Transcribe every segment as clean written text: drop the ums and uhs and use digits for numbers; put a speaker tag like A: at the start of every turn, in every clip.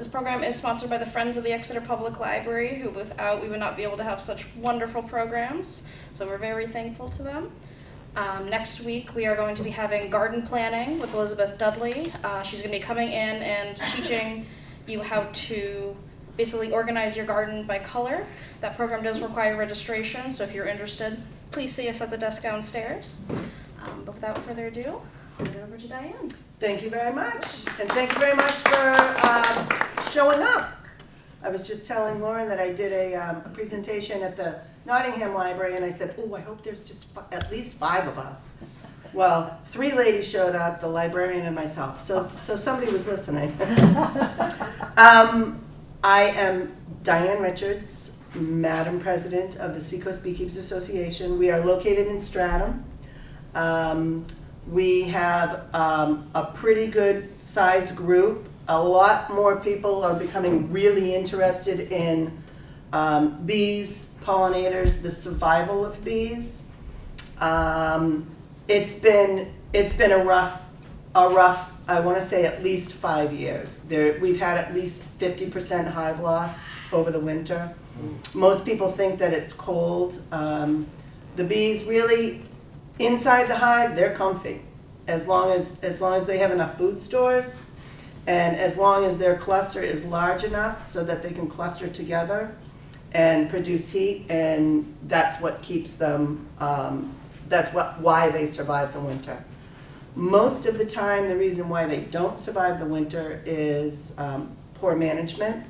A: This program is sponsored by the Friends of the Exeter Public Library, who without we would not be able to have such wonderful programs. So we're very thankful to them. Next week we are going to be having garden planning with Elizabeth Dudley. She's going to be coming in and teaching you how to basically organize your garden by color. That program does require registration, so if you're interested, please see us at the desk downstairs. But without further ado, I'll hand it over to Diane.
B: Thank you very much, and thank you very much for showing up. I was just telling Lauren that I did a presentation at the Nottingham Library, and I said, oh, I hope there's just at least 5 of us. Well, 3 ladies showed up, the librarian and myself, so somebody was listening. I am Diane Richards, Madam President of the Seacoast Beekeepers Association. We are located in Stratham. We have a pretty good sized group. A lot more people are becoming really interested in bees, pollinators, the survival of bees. It's been a rough, I want to say at least 5 years. We've had at least 50% hive loss over the winter. Most people think that it's cold. The bees really, inside the hive, they're comfy. As long as they have enough food stores, and as long as their cluster is large enough so that they can cluster together and produce heat, and that's what keeps them, why they survive the winter. Most of the time, the reason why they don't survive the winter is poor management.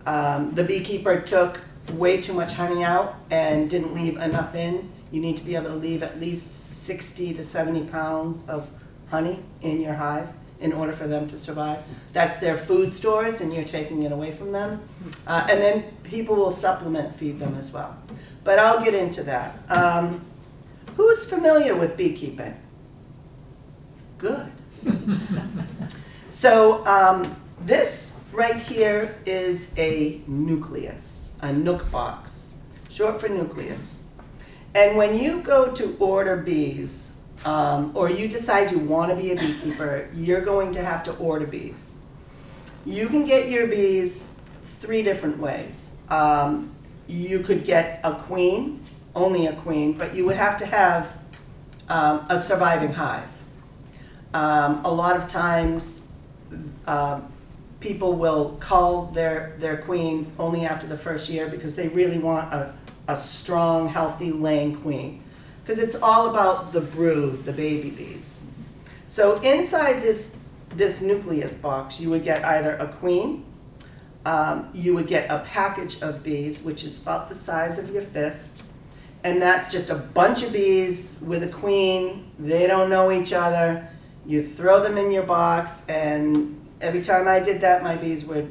B: The beekeeper took way too much honey out and didn't leave enough in. You need to be able to leave at least 60 to 70 pounds of honey in your hive in order for them to survive. That's their food stores, and you're taking it away from them. And then people will supplement feed them as well. But I'll get into that. Who's familiar with beekeeping? Good. So this right here is a nucleus, a nook box, short for nucleus. And when you go to order bees, or you decide you want to be a beekeeper, you're going to have to order bees. You can get your bees 3 different ways. You could get a queen, only a queen, but you would have to have a surviving hive. A lot of times people will cull their queen only after the first year because they really want a strong, healthy laying queen. Because it's all about the brood, the baby bees. So inside this nucleus box, you would get either a queen, you would get a package of bees, which is about the size of your fist, and that's just a bunch of bees with a queen. They don't know each other. You throw them in your box, and every time I did that, my bees were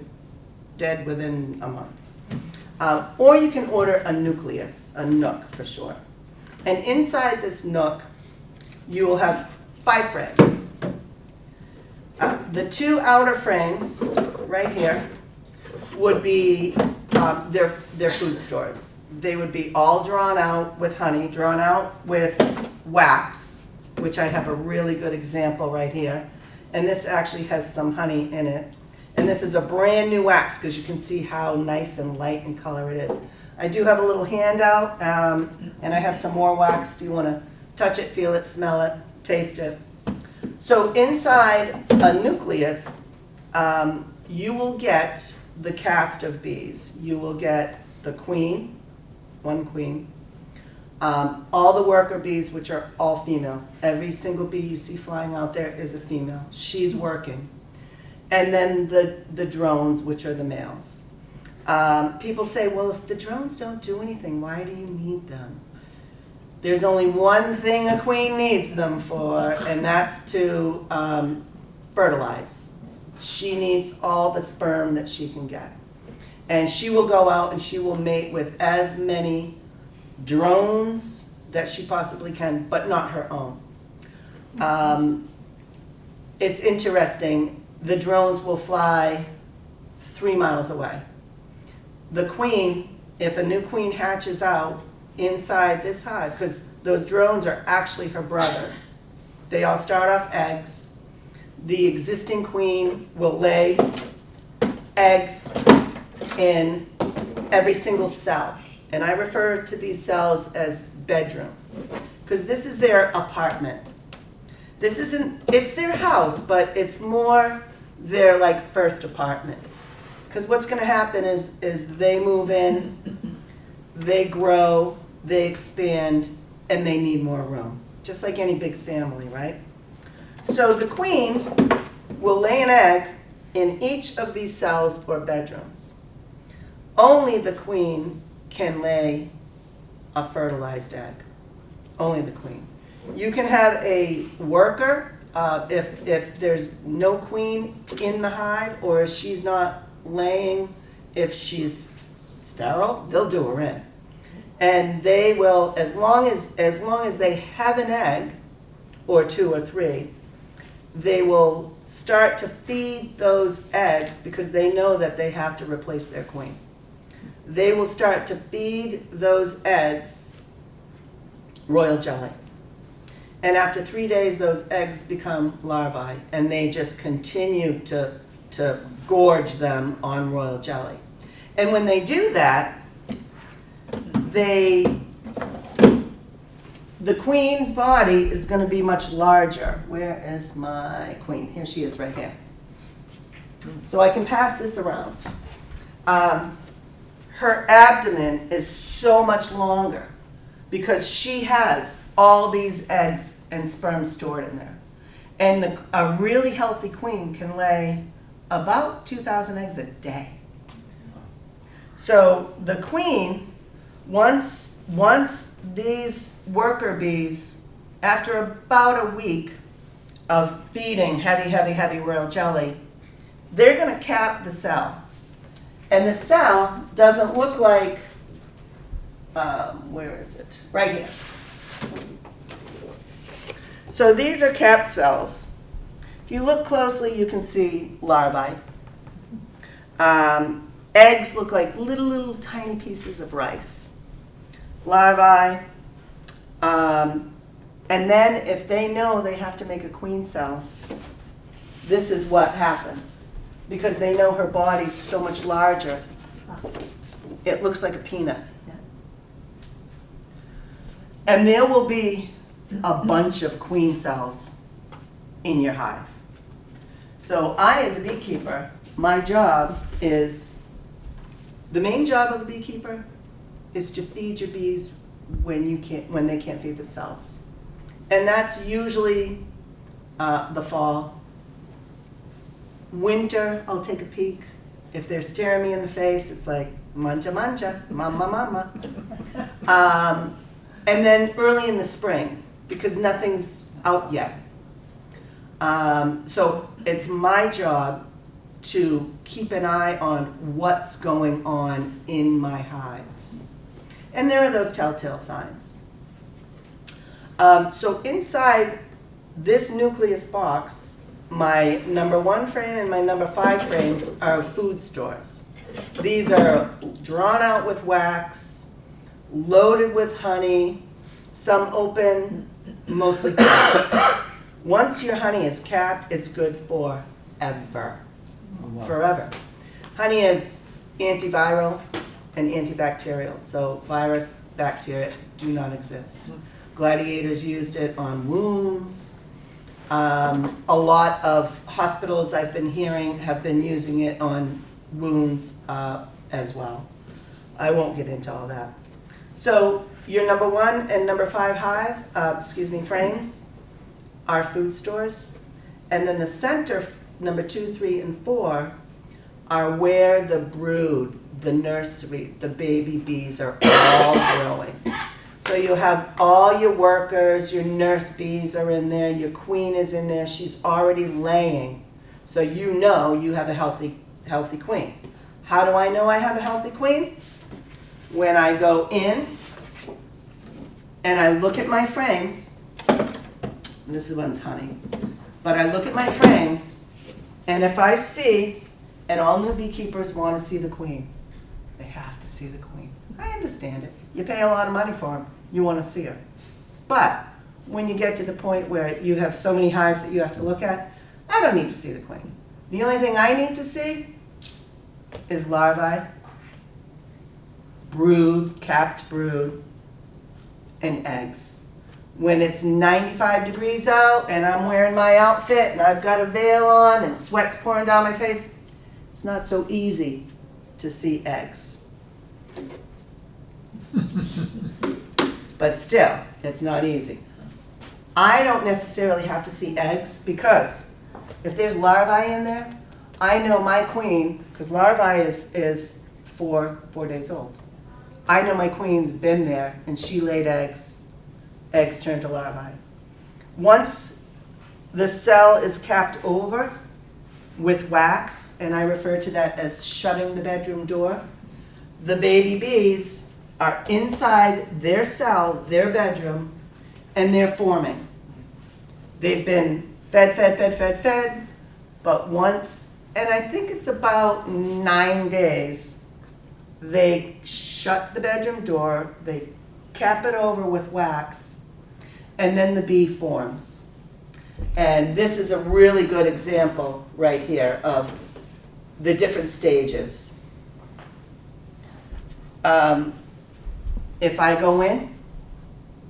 B: dead within a month. Or you can order a nucleus, a nook for short. And inside this nook, you will have 5 frames. The 2 outer frames, right here, would be their food stores. They would be all drawn out with honey, drawn out with wax, which I have a really good example right here. And this actually has some honey in it. And this is a brand new wax because you can see how nice and light in color it is. I do have a little handout, and I have some more wax if you want to touch it, feel it, smell it, taste it. So inside a nucleus, you will get the cast of bees. You will get the queen, 1 queen, all the worker bees, which are all female. Every single bee you see flying out there is a female. She's working. And then the drones, which are the males. People say, well, if the drones don't do anything, why do you need them? There's only one thing a queen needs them for, and that's to fertilize. She needs all the sperm that she can get. And she will go out and she will mate with as many drones that she possibly can, but not her own. It's interesting. The drones will fly 3 miles away. The queen, if a new queen hatches out inside this hive, because those drones are actually her brothers. They all start off eggs. The existing queen will lay eggs in every single cell. And I refer to these cells as bedrooms, because this is their apartment. This isn't, it's their house, but it's more their like first apartment. Because what's going to happen is they move in, they grow, they expand, and they need more room. Just like any big family, right? So the queen will lay an egg in each of these cells or bedrooms. Only the queen can lay a fertilized egg. Only the queen. You can have a worker, if there's no queen in the hive, or if she's not laying, if she's sterile, they'll do her in. And they will, as long as they have an egg, or 2 or 3, they will start to feed those eggs because they know that they have to replace their queen. They will start to feed those eggs royal jelly. And after 3 days, those eggs become larvae, and they just continue to gorge them on royal jelly. And when they do that, the queen's body is going to be much larger. Where is my queen? Here she is, right here. So I can pass this around. Her abdomen is so much longer because she has all these eggs and sperm stored in there. And a really healthy queen can lay about 2,000 eggs a day. So the queen, once these worker bees, after about a week of feeding heavy royal jelly, they're going to cap the cell. And the cell doesn't look like, where is it? Right here. So these are capped cells. If you look closely, you can see larvae. Eggs look like little tiny pieces of rice. Larvae. And then if they know they have to make a queen cell, this is what happens. Because they know her body's so much larger, it looks like a peanut. And there will be a bunch of queen cells in your hive. So I, as a beekeeper, my job is, the main job of a beekeeper is to feed your bees when they can't feed themselves. And that's usually the fall. Winter, I'll take a peek. If they're staring me in the face, it's like, mancha, mancha, mama, mama. And then early in the spring, because nothing's out yet. So it's my job to keep an eye on what's going on in my hives. And there are those telltale signs. So inside this nucleus box, my number 1 frame and my number 5 frames are food stores. These are drawn out with wax, loaded with honey, some open, mostly capped. Once your honey is capped, it's good forever. Oh, wow. Forever. Honey is antiviral and antibacterial, so virus, bacteria do not exist. Gladiators used it on wounds. A lot of hospitals I've been hearing have been using it on wounds as well. I won't get into all that. So your number 1 and number 5 hive, frames are food stores. And then the center, number 2, 3, and 4, are where the brood, the nursery, the baby bees are all growing. So you'll have all your workers, your nurse bees are in there, your queen is in there, she's already laying. So you know you have a healthy queen. How do I know I have a healthy queen? When I go in and I look at my frames, this one's honey, but I look at my frames, and if I see, and all new beekeepers want to see the queen, they have to see the queen. I understand it. You pay a lot of money for them. You want to see her. But when you get to the point where you have so many hives that you have to look at, I don't need to see the queen. The only thing I need to see is larvae, brood, capped brood, and eggs. When it's 95 degrees out and I'm wearing my outfit and I've got a veil on and sweat's pouring down my face, it's not so easy to see eggs. But still, it's not easy. I don't necessarily have to see eggs because if there's larvae in there, I know my queen, because larvae is 4 days old. I know my queen's been there and she laid eggs. Eggs turn to larvae. Once the cell is capped over with wax, and I refer to that as shutting the bedroom door, the baby bees are inside their cell, their bedroom, and they're forming. They've been fed, but once, and I think it's about 9 days, they shut the bedroom door, they cap it over with wax, and then the bee forms. And this is a really good example right here of the different stages. If I go in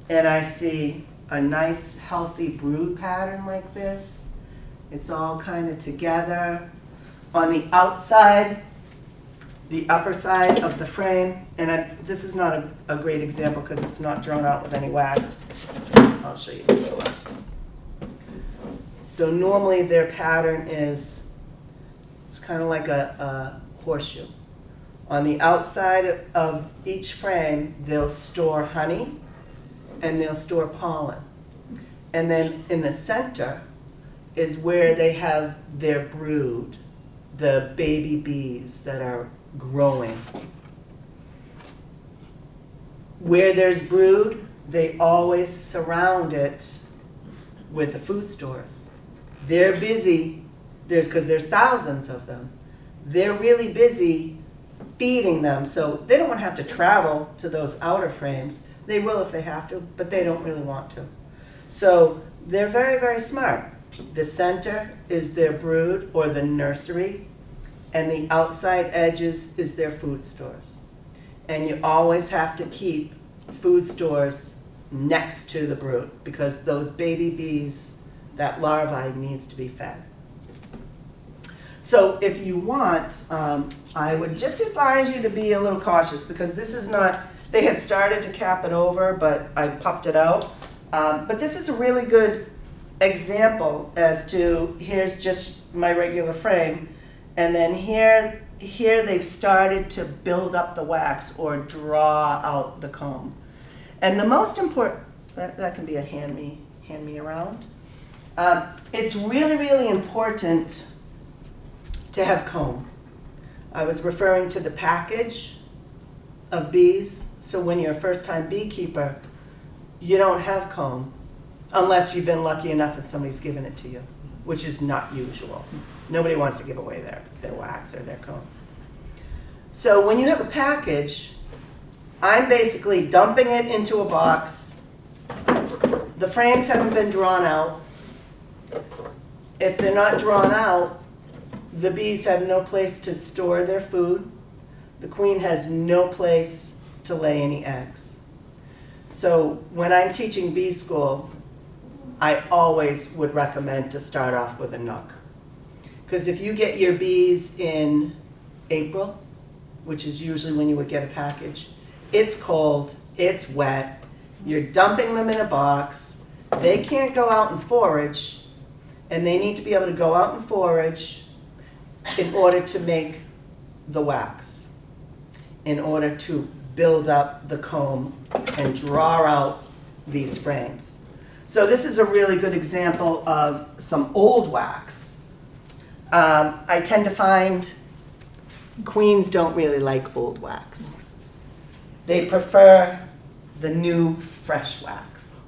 B: and I see a nice healthy brood pattern like this, it's all kind of together. On the outside, the upper side of the frame, and this is not a great example because it's not drawn out with any wax. I'll show you this one. So normally their pattern is, it's kind of like a horseshoe. On the outside of each frame, they'll store honey and they'll store pollen. And then in the center is where they have their brood, the baby bees that are growing. Where there's brood, they always surround it with the food stores. They're busy, because there's thousands of them. They're really busy feeding them, so they don't want to have to travel to those outer frames. They will if they have to, but they don't really want to. So they're very, very smart. The center is their brood or the nursery, and the outside edges is their food stores. And you always have to keep food stores next to the brood because those baby bees, that larvae needs to be fed. So if you want, I would just advise you to be a little cautious because this is not, they had started to cap it over, but I popped it out. But this is a really good example as to, here's just my regular frame, and then here they've started to build up the wax or draw out the comb. And the most important, that can be a hand me around. It's really, really important to have comb. I was referring to the package of bees. So when you're a first-time beekeeper, you don't have comb unless you've been lucky enough that somebody's given it to you, which is not usual. Nobody wants to give away their wax or their comb. So when you have a package, I'm basically dumping it into a box. The frames haven't been drawn out. If they're not drawn out, the bees have no place to store their food. The queen has no place to lay any eggs. So when I'm teaching bee school, I always would recommend to start off with a nook. Because if you get your bees in April, which is usually when you would get a package, it's cold, it's wet, you're dumping them in a box, they can't go out and forage, and they need to be able to go out and forage in order to make the wax, in order to build up the comb and draw out these frames. So this is a really good example of some old wax. I tend to find queens don't really like old wax. They prefer the new, fresh wax.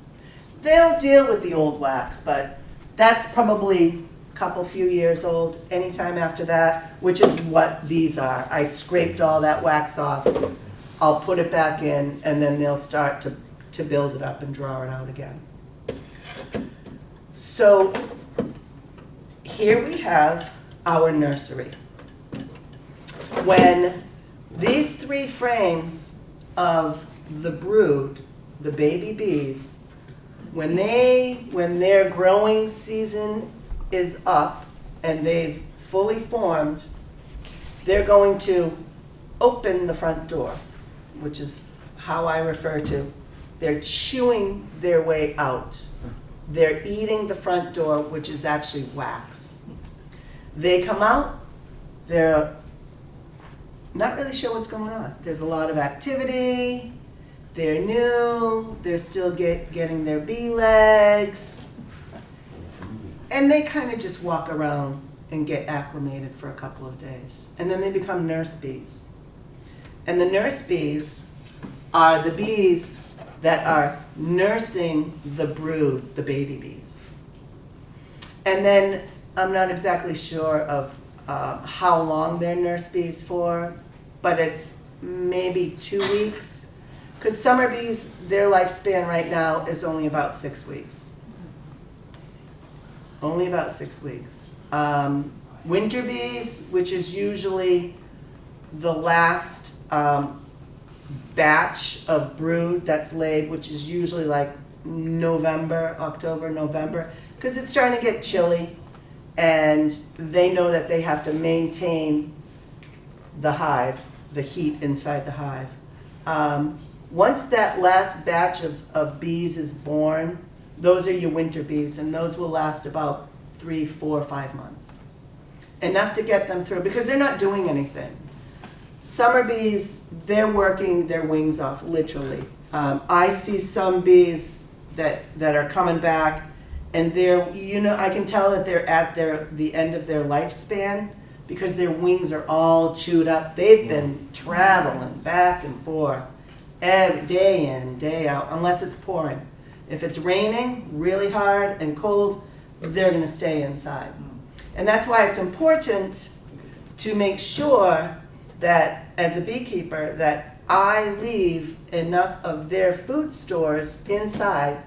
B: They'll deal with the old wax, but that's probably a few years old. Anytime after that, which is what these are. I scraped all that wax off. I'll put it back in, and then they'll start to build it up and draw it out again. So here we have our nursery. when these 3 frames of the brood, the baby bees, when their growing season is up and they've fully formed, they're going to open the front door, which is how I refer to. They're chewing their way out. They're eating the front door, which is actually wax. They come out, they're not really sure what's going on. There's a lot of activity, they're new, they're still getting their bee legs, and they kind of just walk around and get acclimated for a couple of days. And then they become nurse bees. And the nurse bees are the bees that are nursing the brood, the baby bees. And then I'm not exactly sure of how long they're nurse bees for, but it's maybe 2 weeks. Because summer bees, their lifespan right now is only about 6 weeks. Only about 6 weeks. Winter bees, which is usually the last batch of brood that's laid, which is usually like October, November, because it's starting to get chilly and they know that they have to maintain the hive, the heat inside the hive. Once that last batch of bees is born, those are your winter bees, and those will last about 3, 4, 5 months. Enough to get them through, because they're not doing anything. Summer bees, they're working their wings off, literally. I see some bees that are coming back, and they're, I can tell that they're at the end of their lifespan, because their wings are all chewed up. They've been traveling back and forth, day in, day out, unless it's pouring. If it's raining really hard and cold, they're going to stay inside. And that's why it's important to make sure that as a beekeeper that I leave enough of their food stores inside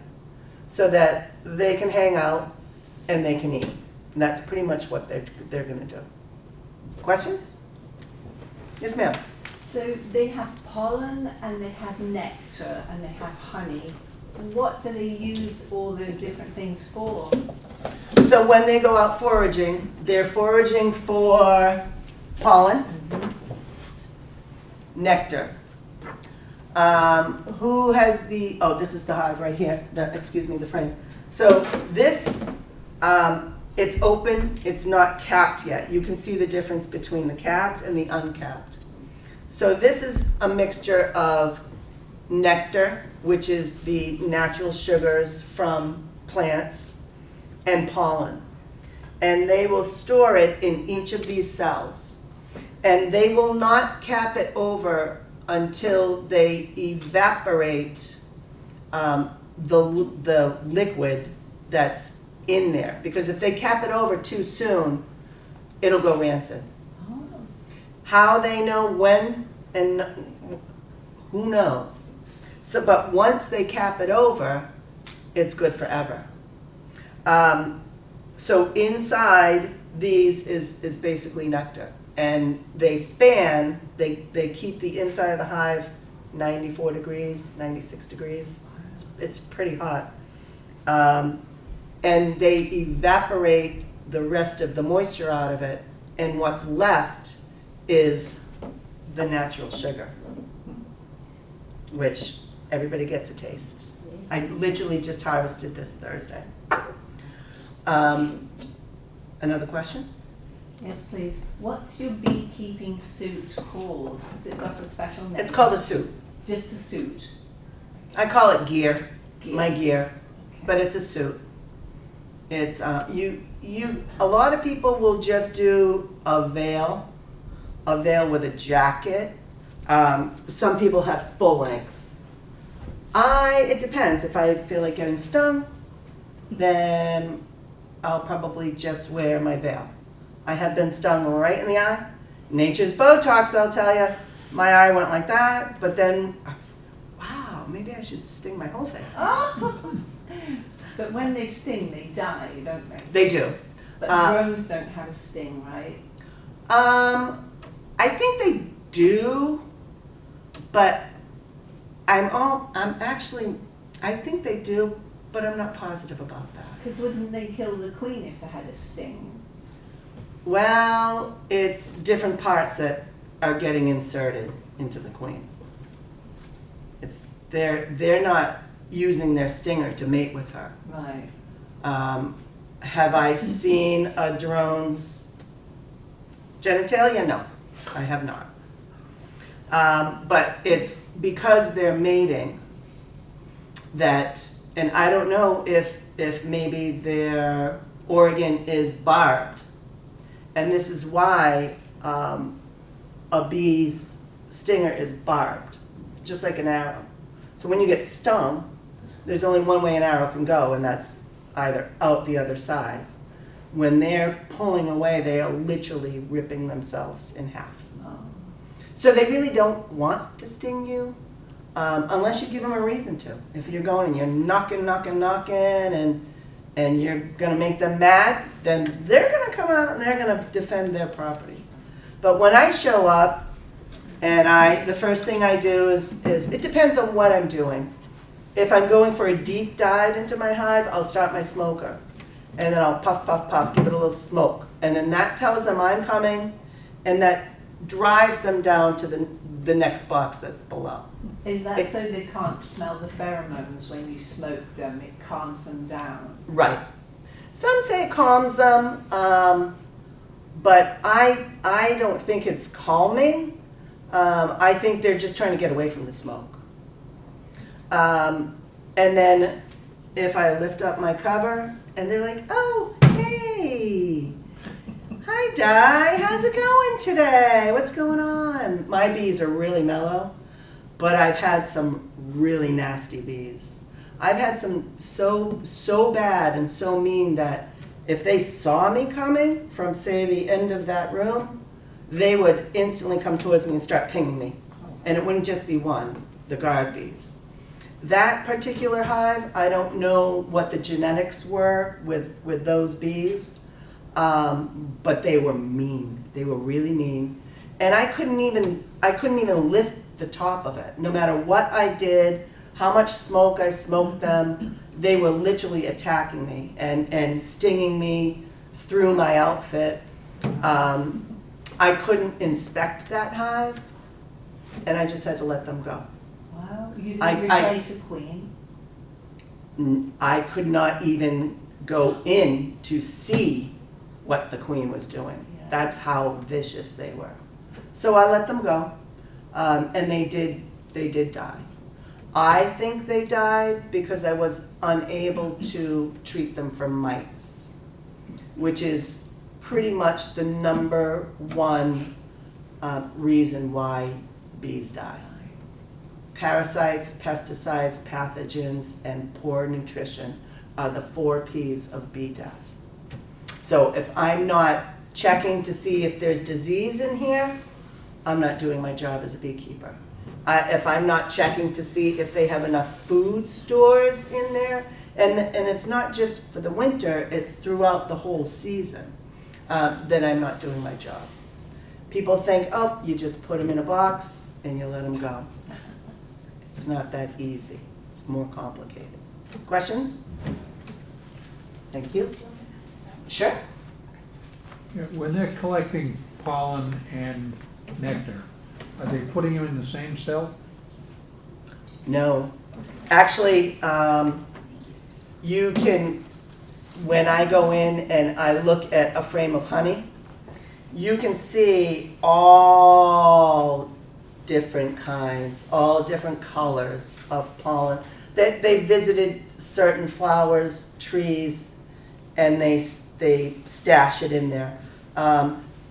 B: so that they can hang out and they can eat. And that's pretty much what they're going to do. Questions? Yes, ma'am.
C: So they have pollen and they have nectar and they have honey. What do they use all those different things for?
B: So when they go out foraging, they're foraging for pollen, nectar. Who has the, this is the hive right here, the frame. So this, it's open, it's not capped yet. You can see the difference between the capped and the uncapped. So this is a mixture of nectar, which is the natural sugars from plants, and pollen. And they will store it in each of these cells. And they will not cap it over until they evaporate the liquid that's in there. Because if they cap it over too soon, it'll go rancid. Oh. How they know when and who knows. So, but once they cap it over, it's good forever. So inside these is basically nectar. And they fan, they keep the inside of the hive 94 degrees, 96 degrees. It's pretty hot. And they evaporate the rest of the moisture out of it. And what's left is the natural sugar, which everybody gets a taste. I literally just harvested this Thursday. Another question?
C: Yes, please. What's your beekeeping suit called? Has it got a special name?
B: It's called a suit.
C: Just a suit?
B: I call it gear. My gear. Okay. But it's a suit. It's, a lot of people will just do a veil with a jacket. Some people have full length. It depends. If I feel like getting stung, then I'll probably just wear my veil. I have been stung right in the eye. Nature's Botox, I'll tell you. My eye went like that, but then I was like, wow, maybe I should sting my whole face.
C: Oh. But when they sting, they die, don't they?
B: They do.
C: But drones don't have a sting, right?
B: I think they do, but I think they do, but I'm not positive about that.
C: Because wouldn't they kill the queen if they had a sting?
B: Well, it's different parts that are getting inserted into the queen. They're not using their stinger to mate with her.
C: Right.
B: Have I seen a drone's genitalia? No, I have not. But it's because they're mating that, and I don't know if maybe their organ is barbed. And this is why a bee's stinger is barbed, just like an arrow. So when you get stung, there's only one way an arrow can go, and that's either out the other side. When they're pulling away, they are literally ripping themselves in half.
C: Oh.
B: So they really don't want to sting you unless you give them a reason to. If you're going and you're knocking, and you're going to make them mad, then they're going to come out and they're going to defend their property. But when I show up, and the first thing I do is it depends on what I'm doing. If I'm going for a deep dive into my hive, I'll start my smoker. And then I'll puff, puff, puff, give it a little smoke. And then that tells them I'm coming, and that drives them down to the next box that's below.
C: Is that so they can't smell the pheromones when you smoke them? It calms them down.
B: Right. Some say it calms them, but I don't think it's calming. I think they're just trying to get away from the smoke. And then if I lift up my cover and they're like, oh, hey, hi Di, how's it going today? What's going on? My bees are really mellow, but I've had some really nasty bees. I've had some so bad and so mean that if they saw me coming from, say, the end of that room, they would instantly come towards me and start pinging me. And it wouldn't just be one, the guard bees. That particular hive, I don't know what the genetics were with those bees, but they were mean. They were really mean. And I couldn't even lift the top of it. No matter what I did, how much smoke I smoked them, they were literally attacking me and stinging me through my outfit. I couldn't inspect that hive, and I just had to let them go.
C: Wow, you didn't replace a queen?
B: I could not even go in to see what the queen was doing.
C: Yeah.
B: That's how vicious they were. So I let them go, and they did die. I think they died because I was unable to treat them for mites, which is pretty much the number one reason why bees die. Parasites, pesticides, pathogens, and poor nutrition are the 4 Ps of bee death. So if I'm not checking to see if there's disease in here, I'm not doing my job as a beekeeper. If I'm not checking to see if they have enough food stores in there, and it's not just for the winter, it's throughout the whole season, then I'm not doing my job. People think, oh, you just put them in a box and you let them go. It's not that easy. It's more complicated. Questions? Thank you. Sure.
D: Yeah, when they're collecting pollen and nectar, are they putting them in the same cell?
B: No. Actually, you can, when I go in and I look at a frame of honey, you can see all different kinds, all different colors of pollen. They visited certain flowers, trees, and they stash it in there.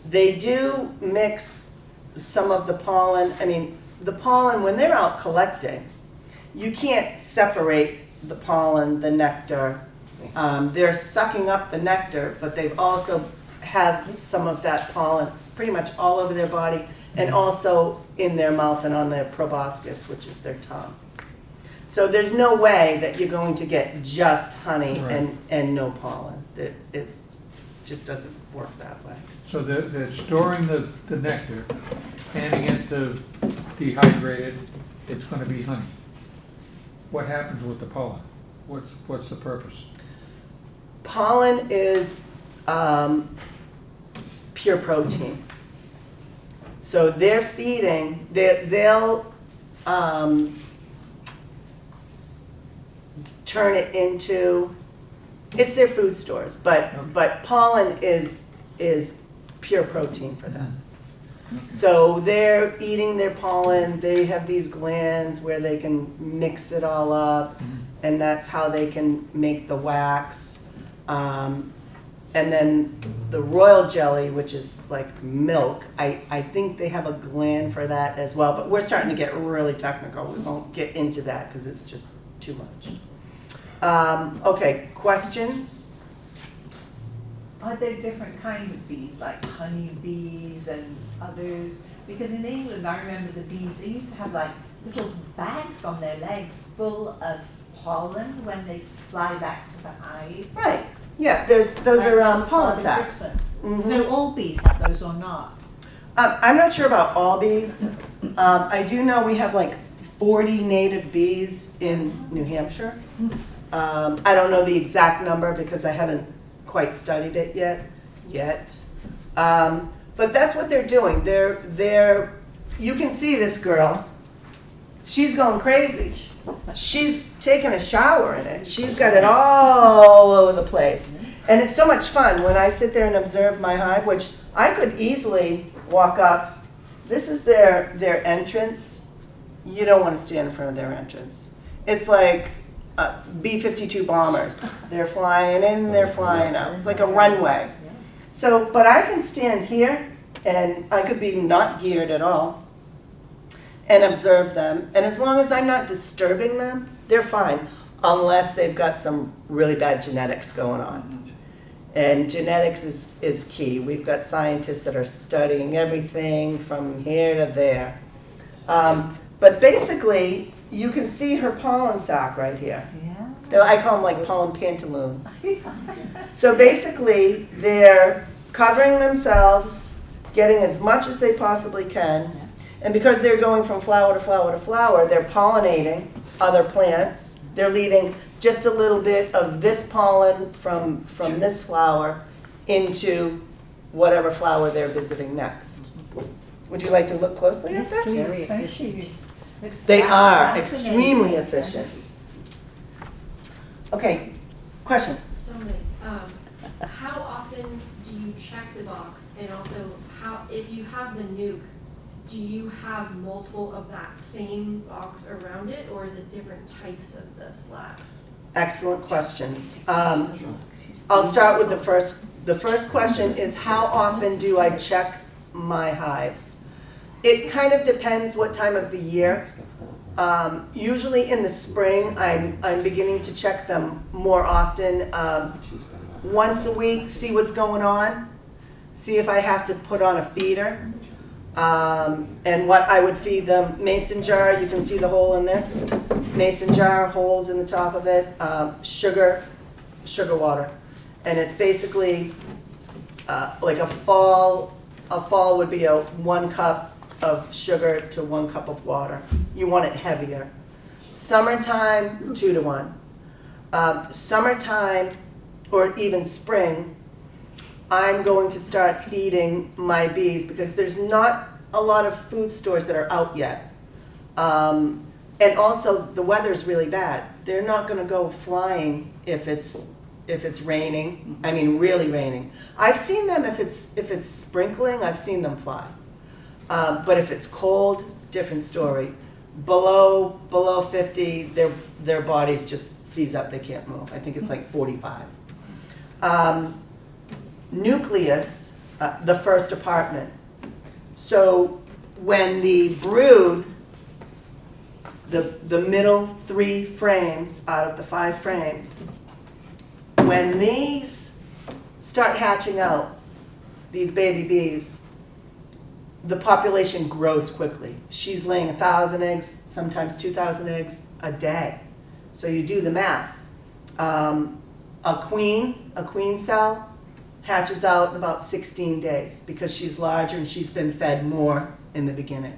B: They do mix some of the pollen. I mean, the pollen, when they're out collecting, you can't separate the pollen, the nectar. They're sucking up the nectar, but they've also have some of that pollen pretty much all over their body, and also in their mouth and on their proboscis, which is their tongue. So there's no way that you're going to get just honey
D: Right.
B: and no pollen. It's just doesn't work that way.
D: So they're storing the nectar, handing it to dehydrated, it's gonna be honey. What happens with the pollen? What's the purpose?
B: Pollen is pure protein. So they're feeding, they'll turn it into, it's their food stores, but pollen is pure protein for them. So they're eating their pollen, they have these glands where they can mix it all up, and that's how they can make the wax. And then the royal jelly, which is like milk, I think they have a gland for that as well, but we're starting to get really technical. We won't get into that because it's just too much. Okay, questions?
C: Are there different kinds of bees, like honey bees and others? Because in England, I remember the bees, they used to have like little bags on their legs full of pollen when they fly back to the hive.
B: Right, yeah, those are pollen
C: Father
B: sacs.
C: Christmas.
B: Mhm.
C: So all bees have those or not?
B: I'm not sure about all bees. I do know we have like 40 native bees in New Hampshire. I don't know the exact number because I haven't quite studied it yet. But that's what they're doing. You can see this girl. She's going crazy. She's taking a shower in it. She's got it all over the place. And it's so much fun when I sit there and observe my hive, which I could easily walk up. This is their entrance. You don't want to stand in front of their entrance. It's like B-52 bombers. They're flying in, they're flying out. It's like a runway. So, but I can stand here, and I could be not geared at all, and observe them. And as long as I'm not disturbing them, they're fine, unless they've got some really bad genetics going on. And genetics is key. We've got scientists that are studying everything from here to there. But basically, you can see her pollen sac right here.
C: Yeah.
B: I call them like pollen pantaloons. So basically, they're covering themselves, getting as much as they possibly can, and because they're going from flower to flower to flower, they're pollinating other plants. They're leaving just a little bit of this pollen from this flower into whatever flower they're visiting next. Would you like to look closely at that?
C: Very efficient.
B: They are extremely efficient. Okay, question?
E: So, how often do you check the box? And also, if you have the nuke, do you have multiple of that same box around it, or is it different types of the slacks?
B: Excellent questions. I'll start with the first. The first question is, how often do I check my hives? It kind of depends what time of the year. Usually in the spring, I'm beginning to check them more often. Once a week, see what's going on, see if I have to put on a feeder, and what I would feed them. Mason jar, you can see the hole in this. Mason jar, holes in the top of it, sugar water. And it's basically like a fall would be 1 cup of sugar to 1 cup of water. You want it heavier. Summertime, 2 to 1. Summertime, or even spring, I'm going to start feeding my bees because there's not a lot of food stores that are out yet. And also, the weather's really bad. They're not going to go flying if it's raining. I mean, really raining. I've seen them if it's sprinkling. I've seen them fly. But if it's cold, different story. Below 50, their bodies just seize up. They can't move. I think it's like 45. Nucleus, the first apartment. So when the brood, the middle 3 frames out of the 5 frames, when these start hatching out, these baby bees, the population grows quickly. She's laying 1,000 eggs, sometimes 2,000 eggs a day. So you do the math. A queen cell hatches out in about 16 days because she's larger and she's been fed more in the beginning.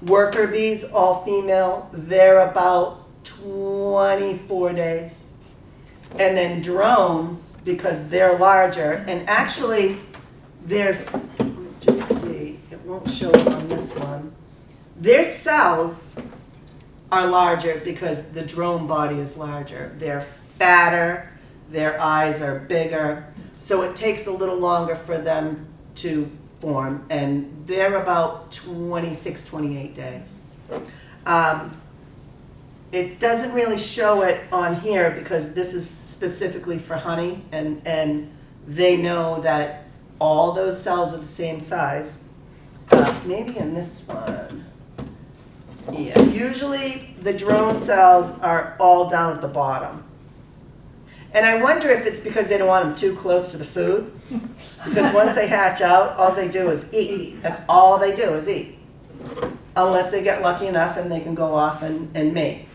B: Worker bees, all female, they're about 24 days. And then drones, because they're larger, and actually there's, let me just see, it won't show it on this one. Their cells are larger because the drone body is larger. They're fatter, their eyes are bigger, so it takes a little longer for them to form, and they're about 26, 28 days. It doesn't really show it on here because this is specifically for honey, and they know that all those cells are the same size. Maybe in this one. Yeah, usually the drone cells are all down at the bottom. And I wonder if it's because they don't want them too close to the food. Because once they hatch out, all they do is eat. That's all they do is eat. Unless they get lucky enough and they can go off and mate.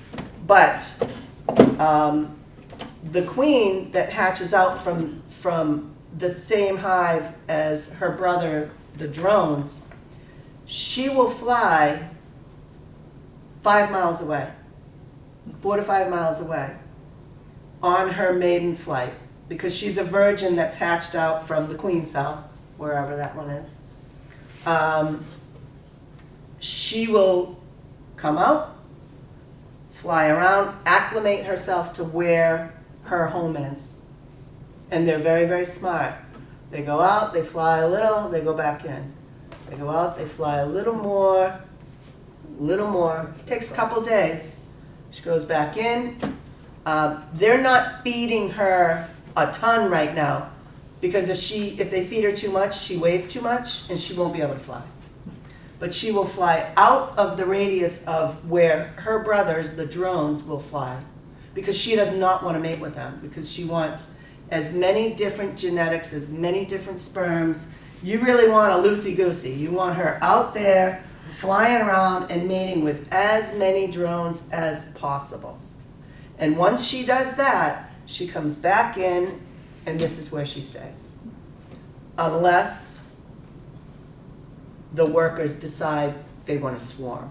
B: But the queen that hatches out from the same hive as her brother, the drones, she will fly 5 miles away, 4 to 5 miles away, on her maiden flight, because she's a virgin that's hatched out from the queen cell, wherever that one is. She will come out, fly around, acclimate herself to where her home is. And they're very, very smart. They go out, they fly a little, they go back in. They go out, they fly a little more. It takes a couple days. She goes back in. They're not feeding her a ton right now because if they feed her too much, she weighs too much and she won't be able to fly. But she will fly out of the radius of where her brothers, the drones, will fly because she does not want to mate with them because she wants as many different genetics, as many different sperms. You really want a loosey-goosey. You want her out there flying around and mating with as many drones as possible. And once she does that, she comes back in, and this is where she stays. Unless the workers decide they want to swarm.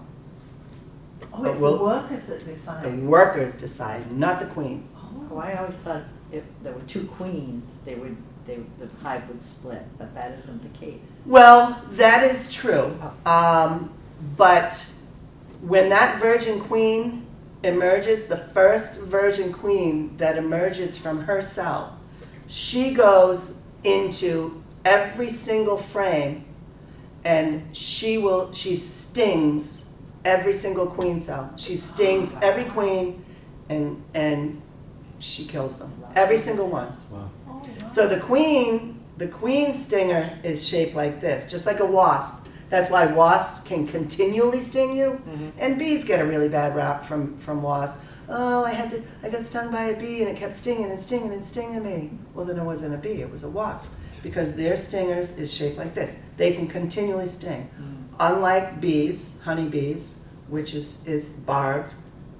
C: Oh, it's the workers that decide.
B: The workers decide, not the queen.
F: Oh, I always thought if there were two queens, the hive would split, but that isn't the case.
B: Well, that is true. But when that virgin queen emerges, the first virgin queen that emerges from her cell, she goes into every single frame and she stings every single queen cell. She stings every queen and she kills them. Every single one.
G: Wow.
B: So the queen stinger is shaped like this, just like a wasp. That's why wasps can continually sting you, and bees get a really bad rap from wasps. Oh, I got stung by a bee and it kept stinging and stinging and stinging me. Well, then it wasn't a bee, it was a wasp, because their stingers is shaped like this. They can continually sting. Unlike bees, honeybees, which is barbed,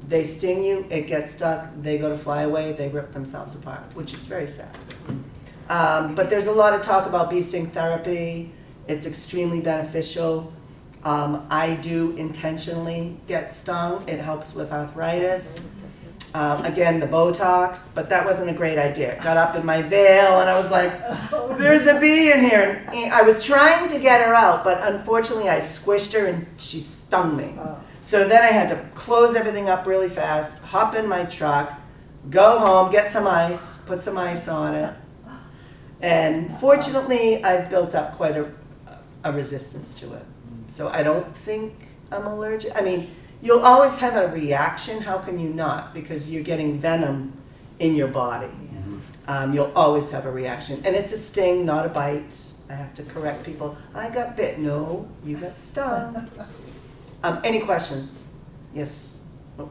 B: they sting you, it gets stuck, they go to fly away, they rip themselves apart, which is very sad. But there's a lot of talk about bee sting therapy. It's extremely beneficial. I do intentionally get stung. It helps with arthritis. Again, the Botox, but that wasn't a great idea. It got up in my veil and I was like, there's a bee in here. And I was trying to get her out, but unfortunately I squished her and she stung me. So then I had to close everything up really fast, hop in my truck, go home, get some ice, put some ice on it. And fortunately, I've built up quite a resistance to it. So I don't think I'm allergic. I mean, you'll always have a reaction. How can you not? Because you're getting venom in your body. You'll always have a reaction. And it's a sting, not a bite. I have to correct people. I got bit. No, you got stung. Any questions? Yes. Oh.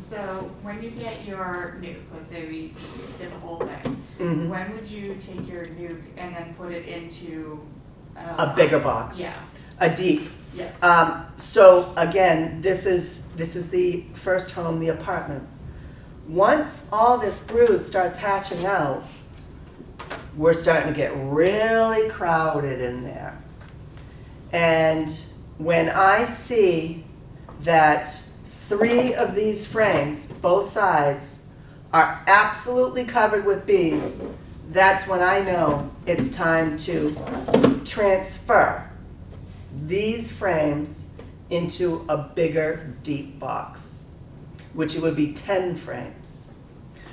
H: So when you get your nuke, let's say we just did the whole thing,
B: Mhm.
H: when would you take your nuke and then put it into
B: A bigger box.
H: Yeah.
B: A deep.
H: Yes.
B: So again, this is the first home, the apartment. Once all this brood starts hatching out, we're starting to get really crowded in there. And when I see that 3 of these frames, both sides, are absolutely covered with bees, that's when I know it's time to transfer these frames into a bigger, deep box, which it would be 10 frames.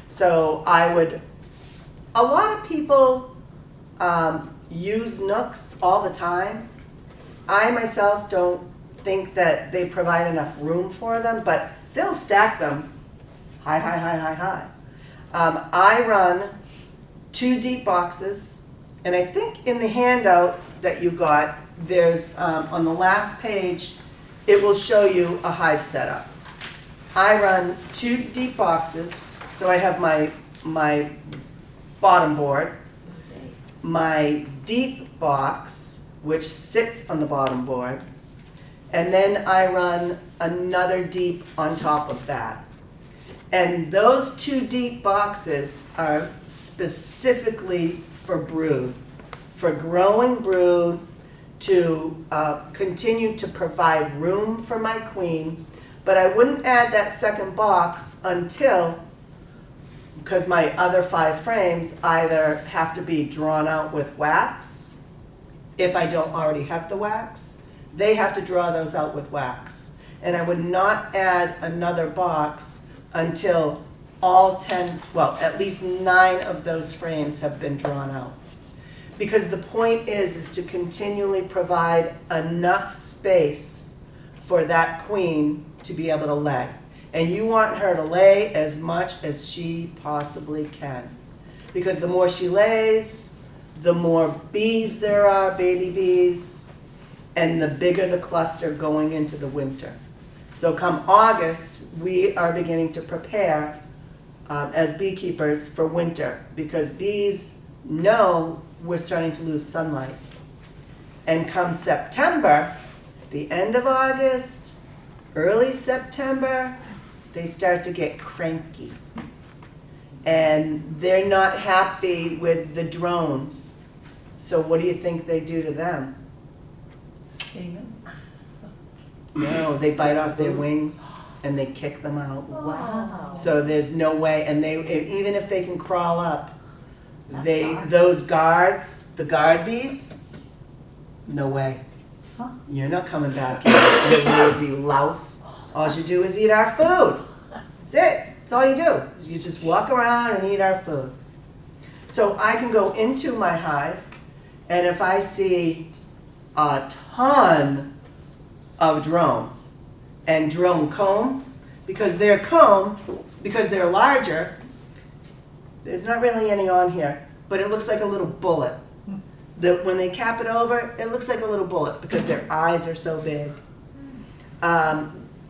B: So a lot of people use nooks all the time. I myself don't think that they provide enough room for them, but they'll stack them high, high, high, high, high. I run 2 deep boxes, and I think in the handout that you got, there's, on the last page, it will show you a hive setup. I run 2 deep boxes, so I have my bottom board, my deep box, which sits on the bottom board, and then I run another deep on top of that. And those 2 deep boxes are specifically for brood, for growing brood, to continue to provide room for my queen. But I wouldn't add that second box until, because my other 5 frames either have to be drawn out with wax, if I don't already have the wax, they have to draw those out with wax. And I would not add another box until all 10, well, at least 9 of those frames have been drawn out. Because the point is to continually provide enough space for that queen to be able to lay. And you want her to lay as much as she possibly can. Because the more she lays, the more bees there are, baby bees, and the bigger the cluster going into the winter. So come August, we are beginning to prepare as beekeepers for winter, because bees know we're starting to lose sunlight. And come September, the end of August, early September, they start to get cranky. And they're not happy with the drones. So what do you think they do to them?
C: Sting them.
B: No, they bite off their wings and they kick them out.
F: Wow.
B: So there's no way, and even if they can crawl up,
F: That's harsh.
B: those guards, the guard bees, no way.
F: Huh.
B: You're not coming back here, you lazy louse. All you do is eat our food. That's it. That's all you do. You just walk around and eat our food. So I can go into my hive, and if I see a ton of drones and drone comb, because they're larger, there's not really any on here, but it looks like a little bullet. When they cap it over, it looks like a little bullet because their eyes are so big.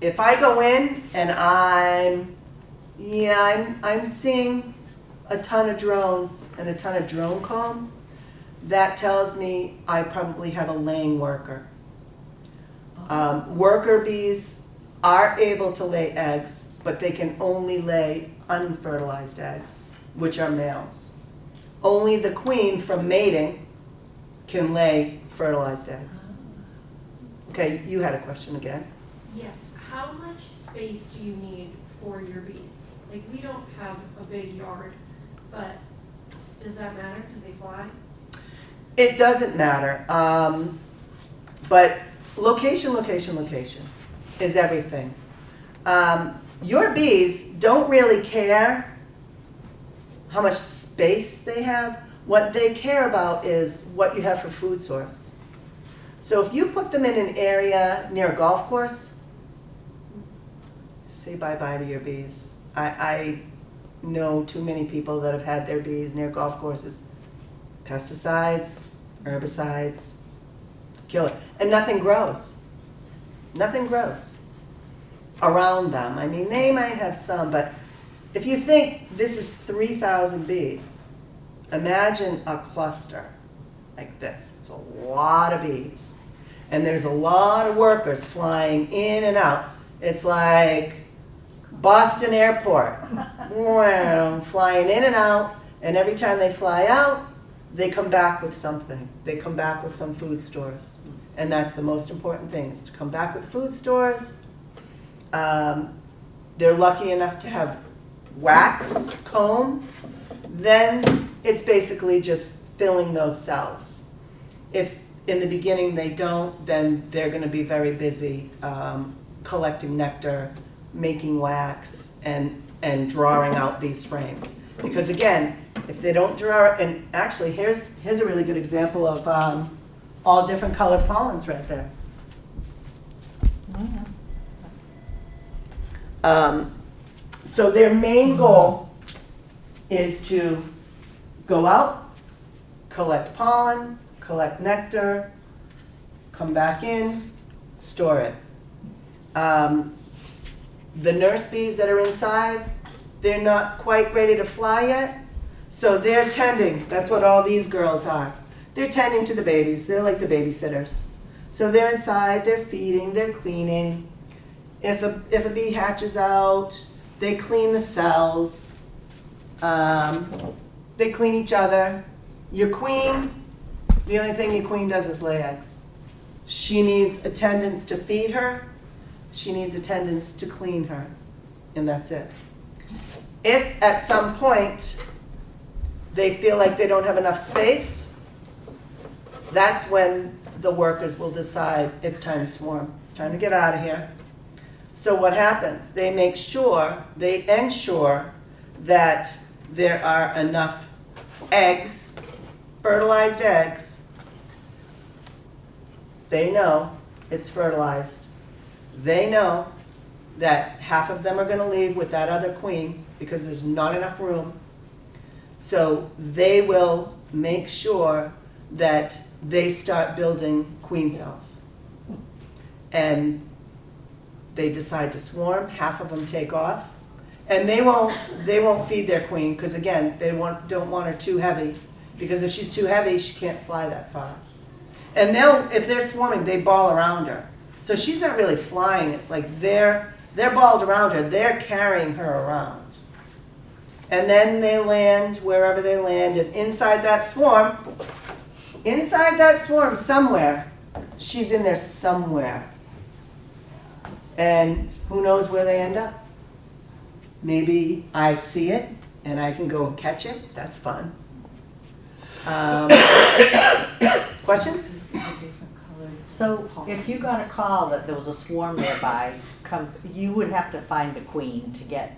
B: If I go in and I'm seeing a ton of drones and a ton of drone comb, that tells me I probably have a laying worker. Worker bees are able to lay eggs, but they can only lay unfertilized eggs, which are males. Only the queen from mating can lay fertilized eggs. Okay, you had a question again.
E: Yes, how much space do you need for your bees? Like, we don't have a big yard, but does that matter? Because they fly?
B: It doesn't matter, but location is everything. Your bees don't really care how much space they have. What they care about is what you have for food source. So if you put them in an area near a golf course, say bye-bye to your bees. I know too many people that have had their bees near golf courses. Pesticides, herbicides, kill it. And nothing grows. Nothing grows around them. I mean, they might have some, but if you think this is 3,000 bees, imagine a cluster like this. It's a lot of bees. And there's a lot of workers flying in and out. It's like Boston Airport. Wow, flying in and out, and every time they fly out, they come back with something. They come back with some food stores. And that's the most important thing, is to come back with food stores. They're lucky enough to have wax, comb. Then it's basically just filling those cells. If in the beginning they don't, then they're going to be very busy collecting nectar, making wax, and drawing out these frames. Because again, if they don't draw, and actually here's a really good example of all different colored pollens right there. So their main goal is to go out, collect pollen, collect nectar, come back in, store it. The nurse bees that are inside, they're not quite ready to fly yet, so they're tending. That's what all these girls are. They're tending to the babies. They're like the babysitters. So they're inside, they're feeding, they're cleaning. If a bee hatches out, they clean the cells. They clean each other. Your queen, the only thing your queen does is lay eggs. She needs attendants to feed her. She needs attendants to clean her. And that's it. If at some point they feel like they don't have enough space, that's when the workers will decide it's time to swarm. It's time to get out of here. So what happens? They ensure that there are enough eggs, fertilized eggs. They know it's fertilized. They know that half of them are going to leave with that other queen because there's not enough room. So they will make sure that they start building queen cells. And they decide to swarm, half of them take off. And they won't feed their queen because again, they don't want her too heavy, because if she's too heavy, she can't fly that far. And if they're swarming, they ball around her. So she's not really flying, it's like they're balled around her, they're carrying her around. And then they land wherever they land, and inside that swarm somewhere, she's in there somewhere. And who knows where they end up? Maybe I see it and I can go and catch it. That's fun. Question?
F: So if you got a call that there was a swarm nearby, you would have to find the queen to get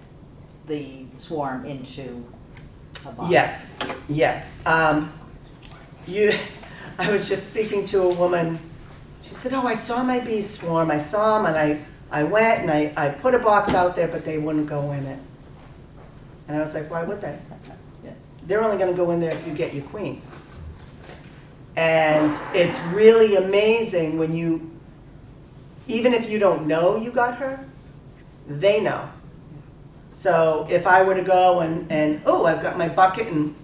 F: the swarm into a box.
B: Yes. I was just speaking to a woman. She said, "Oh, I saw my bees swarm. I saw them, and I went and I put a box out there, but they wouldn't go in it." And I was like, "Why would they? They're only going to go in there if you get your queen." And it's really amazing when even if you don't know you got her, they know. So if I were to go and oh, I've got my bucket and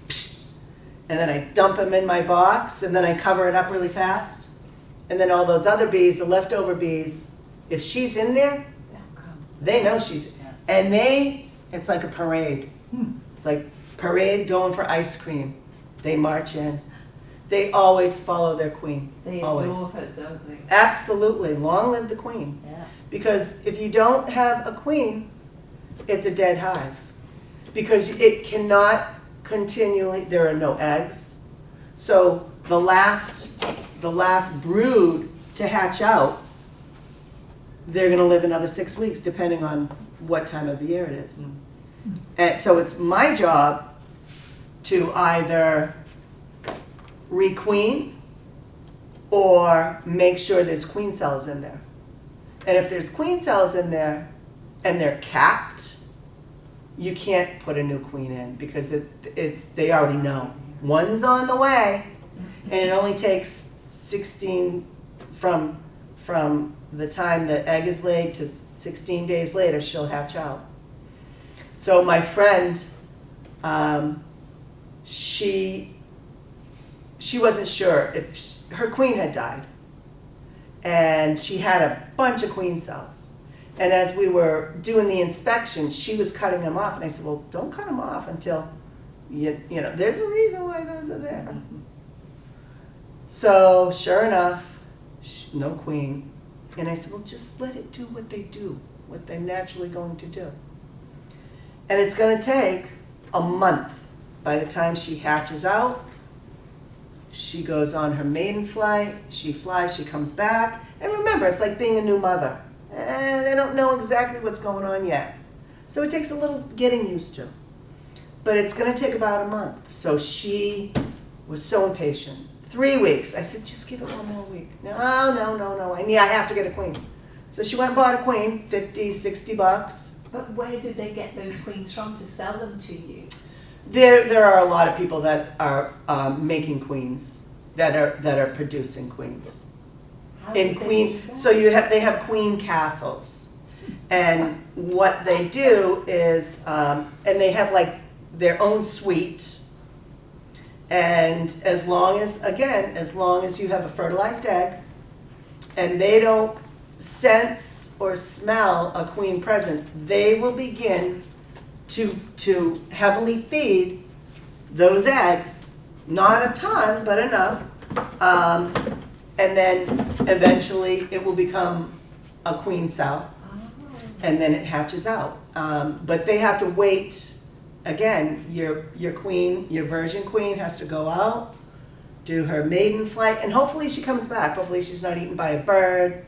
B: then I dump them in my box and then I cover it up really fast, and then all those other bees, the leftover bees, if she's in there, they know she's, and it's like a parade. It's like parade going for ice cream. They march in. They always follow their queen.
C: They
B: always.
C: adore her, don't they?
B: Absolutely. Long live the queen.
F: Yeah.
B: Because if you don't have a queen, it's a dead hive. Because it cannot continually, there are no eggs. So the last brood to hatch out, they're going to live another 6 weeks, depending on what time of the year it is. And so it's my job to either requeen or make sure there's queen cells in there. And if there's queen cells in there and they're capped, you can't put a new queen in because they already know. One's on the way, and it only takes 16 from the time the egg is laid to 16 days later, she'll hatch out. So my friend, she wasn't sure if her queen had died, and she had a bunch of queen cells. And as we were doing the inspection, she was cutting them off, and I said, well, don't cut them off until you know, there's a reason why those are there. So sure enough, no queen. And I said, well, just let it do what they do, what they're naturally going to do. And it's going to take a month. By the time she hatches out, she goes on her maiden flight, she flies, she comes back. And remember, it's like being a new mother. And they don't know exactly what's going on yet. So it takes a little getting used to. But it's going to take about a month. So she was so impatient. 3 weeks. I said, just give it one more week. No. I have to get a queen. So she went and bought a queen, $50, $60.
C: But where did they get those queens from to sell them to you?
B: There are a lot of people that are making queens, that are producing queens.
C: How
B: In
C: did they
B: queen,
C: do that?
B: so they have queen castles, and what they do is, and they have like their own suite. And as long as you have a fertilized egg, and they don't sense or smell a queen present, they will begin to heavily feed those eggs, not a ton, but enough, and then eventually it will become a queen cell, and then it hatches out. But they have to wait. Again, your queen, your virgin queen has to go out, do her maiden flight, and hopefully she comes back. Hopefully she's not eaten by a bird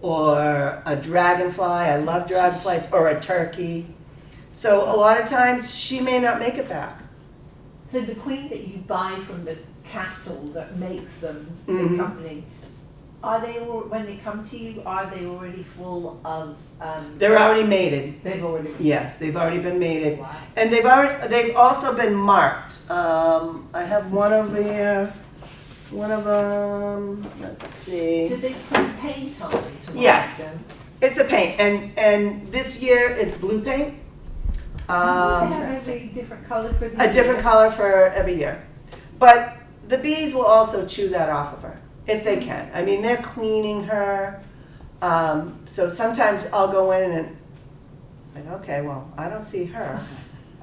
B: or a dragonfly. I love dragonflies, or a turkey. So a lot of times she may not make it back.
C: So the queen that you buy from the castle that makes them,
B: Mhm.
C: the company, are they when they come to you? Are they already full of?
B: They're already mated.
C: They've already.
B: Yes, they've already been mated.
C: Wow.
B: And they've also been marked. I have one over here. One of them, let's see.
C: Did they put paint on it to mark
B: Yes.
C: them?
B: It's a paint, and this year it's blue paint.
C: They have every different color for the
B: A different color for every year. But the bees will also chew that off of her, if they can. I mean, they're cleaning her. So sometimes I'll go in and it's like, okay, well, I don't see her.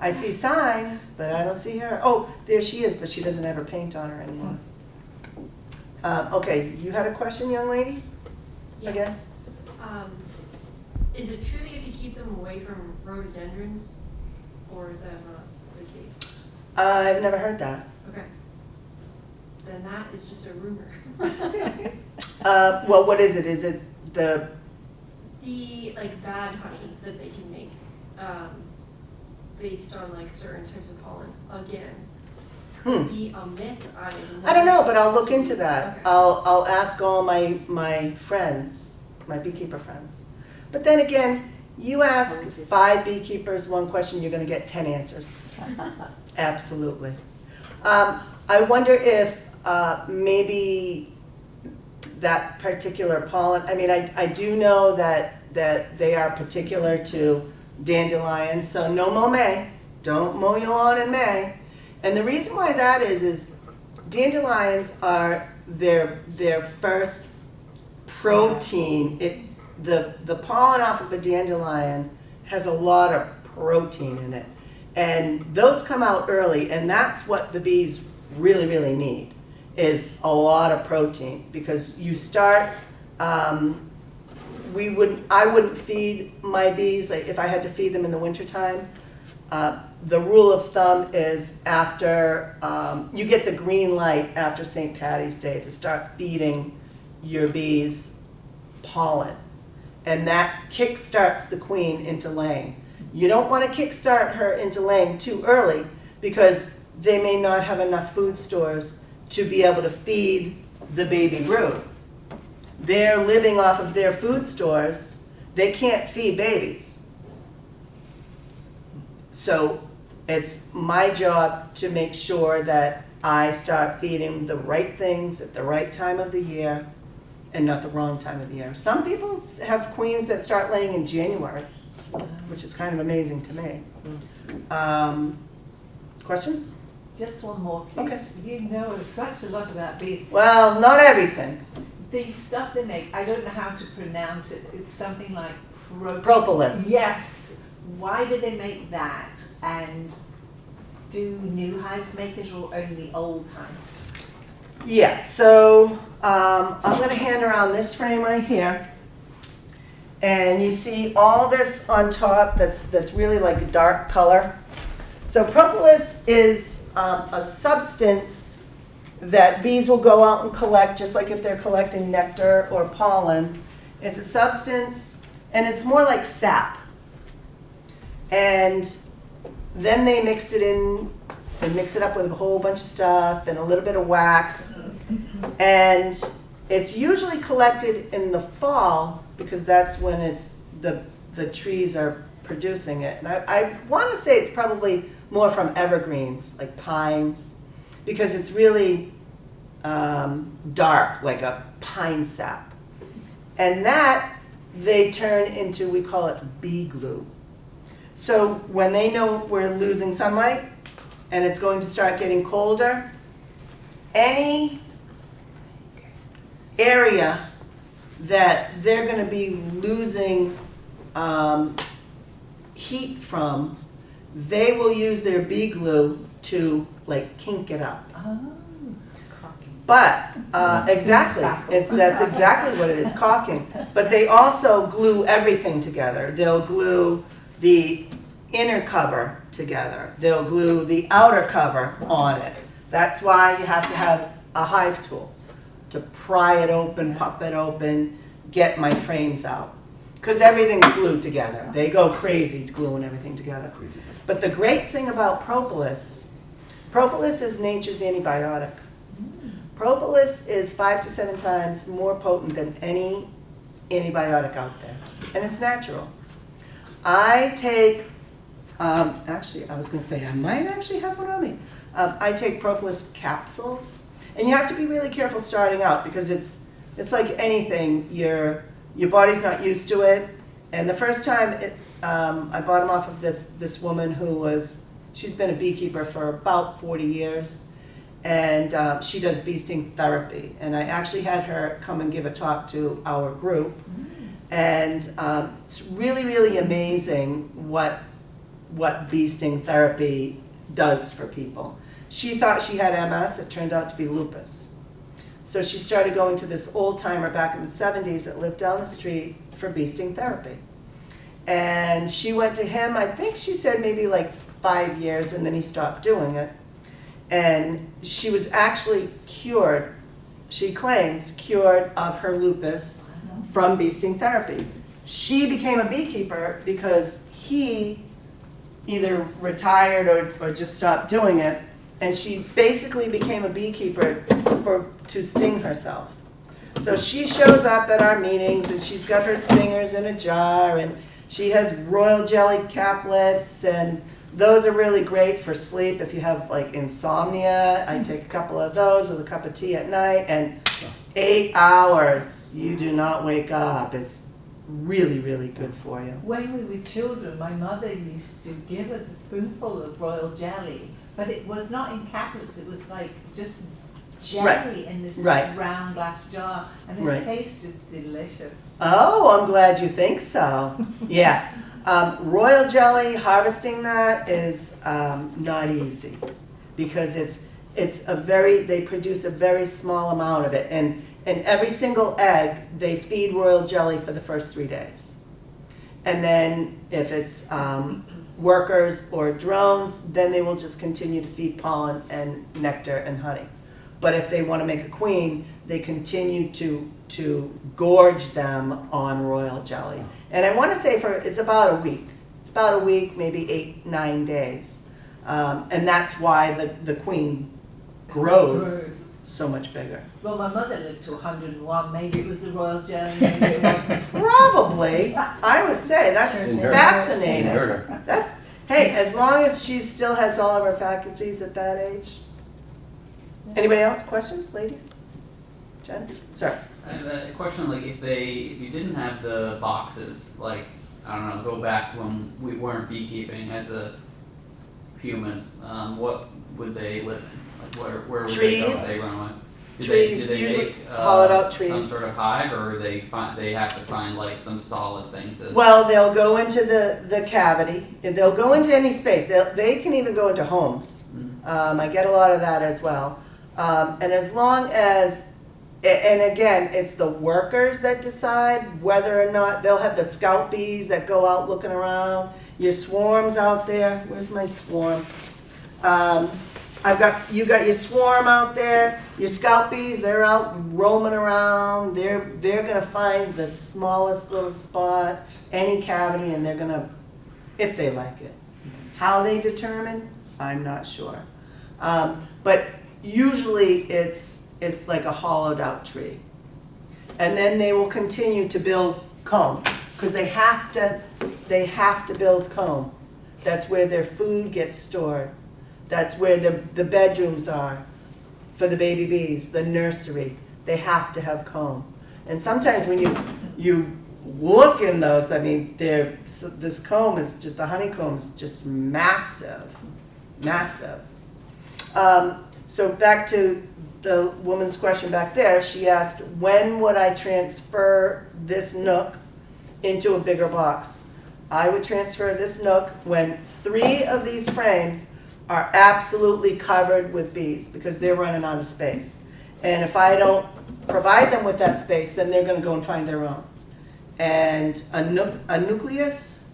B: I see signs, but I don't see her. Oh, there she is, but she doesn't have her paint on her anymore. Okay, you had a question, young lady?
E: Yes.
B: Again?
E: Is it true that you have to keep them away from rhododendrons, or is that not the case?
B: I've never heard that.
E: Okay. Then that is just a rumor.
B: Well, what is it? Is it the,
E: The like bad honey that they can make, based on like certain types of pollen. Again, could be a myth.
B: I don't know, but I'll look into that.
E: Okay.
B: I'll ask all my friends, my beekeeper friends. But then again, you ask 5 beekeepers one question, you're going to get 10 answers. Absolutely. I wonder if maybe that particular pollen, I mean, I do know that they are particular to dandelions, so no mow May. Don't mow your lawn in May. And the reason why that is dandelions are their first protein. The pollen off of a dandelion has a lot of protein in it. And those come out early, and that's what the bees really, really need, is a lot of protein. Because you start, I wouldn't feed my bees, like if I had to feed them in the wintertime. The rule of thumb is after, you get the green light after St. Patty's Day to start feeding your bees pollen. And that kick-starts the queen into laying. You don't want to kick-start her into laying too early because they may not have enough food stores to be able to feed the baby brood. They're living off of their food stores. They can't feed babies. So it's my job to make sure that I start feeding the right things at the right time of the year and not the wrong time of the year. Some people have queens that start laying in January, which is kind of amazing to me. Questions?
C: Just one more, please.
B: Okay.
C: You know such a lot about bees.
B: Well, not everything.
C: The stuff they make, I don't know how to pronounce it. It's something like
B: Propolis.
C: Yes. Why did they make that? And do new hives make it or only old hives?
B: Yeah, so I'm going to hand around this frame right here. And you see all this on top that's really like a dark color. So propolis is a substance that bees will go out and collect, just like if they're collecting nectar or pollen. It's a substance, and it's more like sap. And then they mix it in, and mix it up with a whole bunch of stuff and a little bit of wax. And it's usually collected in the fall because that's when the trees are producing it. And I want to say it's probably more from evergreens, like pines, because it's really dark, like a pine sap. And that they turn into, we call it bee glue. So when they know we're losing sunlight and it's going to start getting colder, any area that they're going to be losing heat from, they will use their bee glue to like kink it up.
C: Oh.
B: But exactly, that's exactly what it is, caulking. But they also glue everything together. They'll glue the inner cover together. They'll glue the outer cover on it. That's why you have to have a hive tool to pry it open, pop it open, get my frames out. Because everything's glued together. They go crazy gluing everything together. But the great thing about propolis is nature's antibiotic. Propolis is 5 to 7 times more potent than any antibiotic out there. And it's natural. I take, actually I was going to say I might actually have one on me. I take propolis capsules. And you have to be really careful starting out because it's like anything. Your body's not used to it. And the first time I bought them off of this woman she's been a beekeeper for about 40 years. And she does bee sting therapy. And I actually had her come and give a talk to our group. And it's really, really amazing what bee sting therapy does for people. She thought she had MS. It turned out to be lupus. So she started going to this old timer back in the 70s that lived down the street for bee sting therapy. And she went to him, I think she said maybe like 5 years, and then he stopped doing it. And she was actually cured, she claims, cured of her lupus from bee sting therapy. She became a beekeeper because he either retired or just stopped doing it. And she basically became a beekeeper to sting herself. So she shows up at our meetings and she's got her stingers in a jar and she has royal jelly caplets, and those are really great for sleep if you have like insomnia. I take a couple of those with a cup of tea at night, and 8 hours you do not wake up. It's really, really good for you.
C: When we were children, my mother used to give us a spoonful of royal jelly, but it was not in caplets, it was like just jelly in this round glass jar, and it tasted delicious.
B: Oh, I'm glad you think so. Yeah. Royal jelly, harvesting that is not easy because they produce a very small amount of it, and every single egg they feed royal jelly for the first 3 days. And then if it's workers or drones, then they will just continue to feed pollen and nectar and honey. But if they want to make a queen, they continue to gorge them on royal jelly. And I want to say it's about a week. It's about a week, maybe 8-9 days. And that's why the queen grows so much bigger.
C: Well, my mother lived to 101. Maybe it was the royal jelly, maybe it wasn't.
B: Probably, I would say. That's fascinating. Hey, as long as she still has all of her faculties at that age. Anybody else? Questions, ladies? Jen? Sir?
G: I have a question, like if you didn't have the boxes, like, I don't know, go back to when we weren't beekeeping as humans, what would they live in? Like where would they go?
B: Trees.
G: They run away?
B: trees,
G: do they
B: usually
G: make,
B: hollowed out
G: some
B: trees.
G: sort of hive, or they have to find like some solid thing to?
B: Well, they'll go into the cavity. They'll go into any space. They can even go into homes. I get a lot of that as well. And as long as, and again, it's the workers that decide whether or not they'll have the scout bees that go out looking around. Your swarms out there. Where's my swarm? You got your swarm out there. Your scout bees, they're out roaming around. They're gonna find the smallest little spot, any cavity, and they're gonna, if they like it. How they determine, I'm not sure. But usually it's like a hollowed out tree. And then they will continue to build comb, because they have to build comb. That's where their food gets stored. That's where the bedrooms are for the baby bees, the nursery. They have to have comb. And sometimes when you look in those, I mean, this comb is just, the honeycomb is just massive, massive. So back to the woman's question back there, she asked, when would I transfer this nook into a bigger box? I would transfer this nook when 3 of these frames are absolutely covered with bees, because they're running out of space. And if I don't provide them with that space, then they're gonna go and find their own. And a nucleus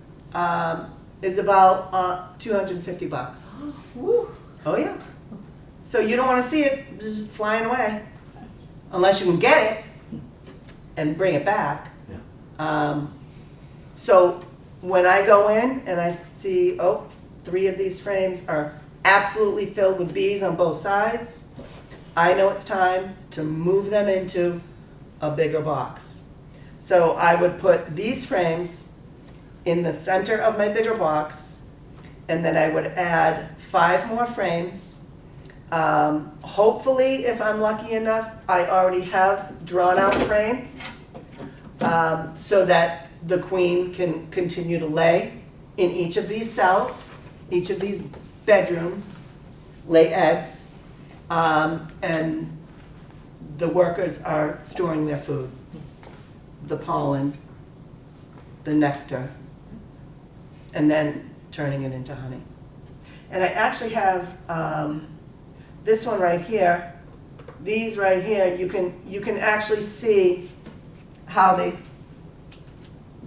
B: is about $250.
C: Woo.
B: Oh yeah. So you don't wanna see it just flying away, unless you can get it and bring it back. So when I go in and I see, 3 of these frames are absolutely filled with bees on both sides, I know it's time to move them into a bigger box. So I would put these frames in the center of my bigger box, and then I would add 5 more frames. Hopefully, if I'm lucky enough, I already have drawn out frames, so that the queen can continue to lay in each of these cells, each of these bedrooms, lay eggs, and the workers are storing their food, the pollen, the nectar, and then turning it into honey. And I actually have this one right here. These right here, you can actually see how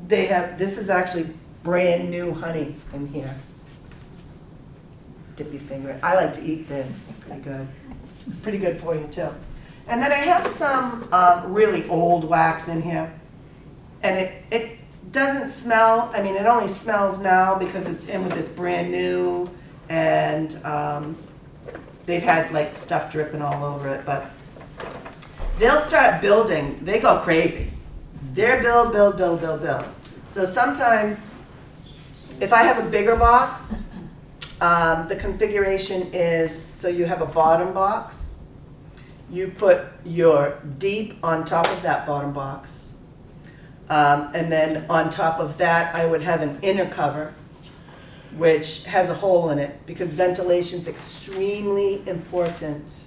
B: they have, this is actually brand new honey in here. Dip your finger in. I like to eat this, it's pretty good. It's pretty good for you too. And then I have some really old wax in here. And it doesn't smell, I mean, it only smells now because it's in with this brand new, and they've had like stuff dripping all over it, but they'll start building, they go crazy. They're build. So sometimes, if I have a bigger box, the configuration is, so you have a bottom box, you put your deep on top of that bottom box, and then on top of that I would have an inner cover which has a hole in it, because ventilation is extremely important.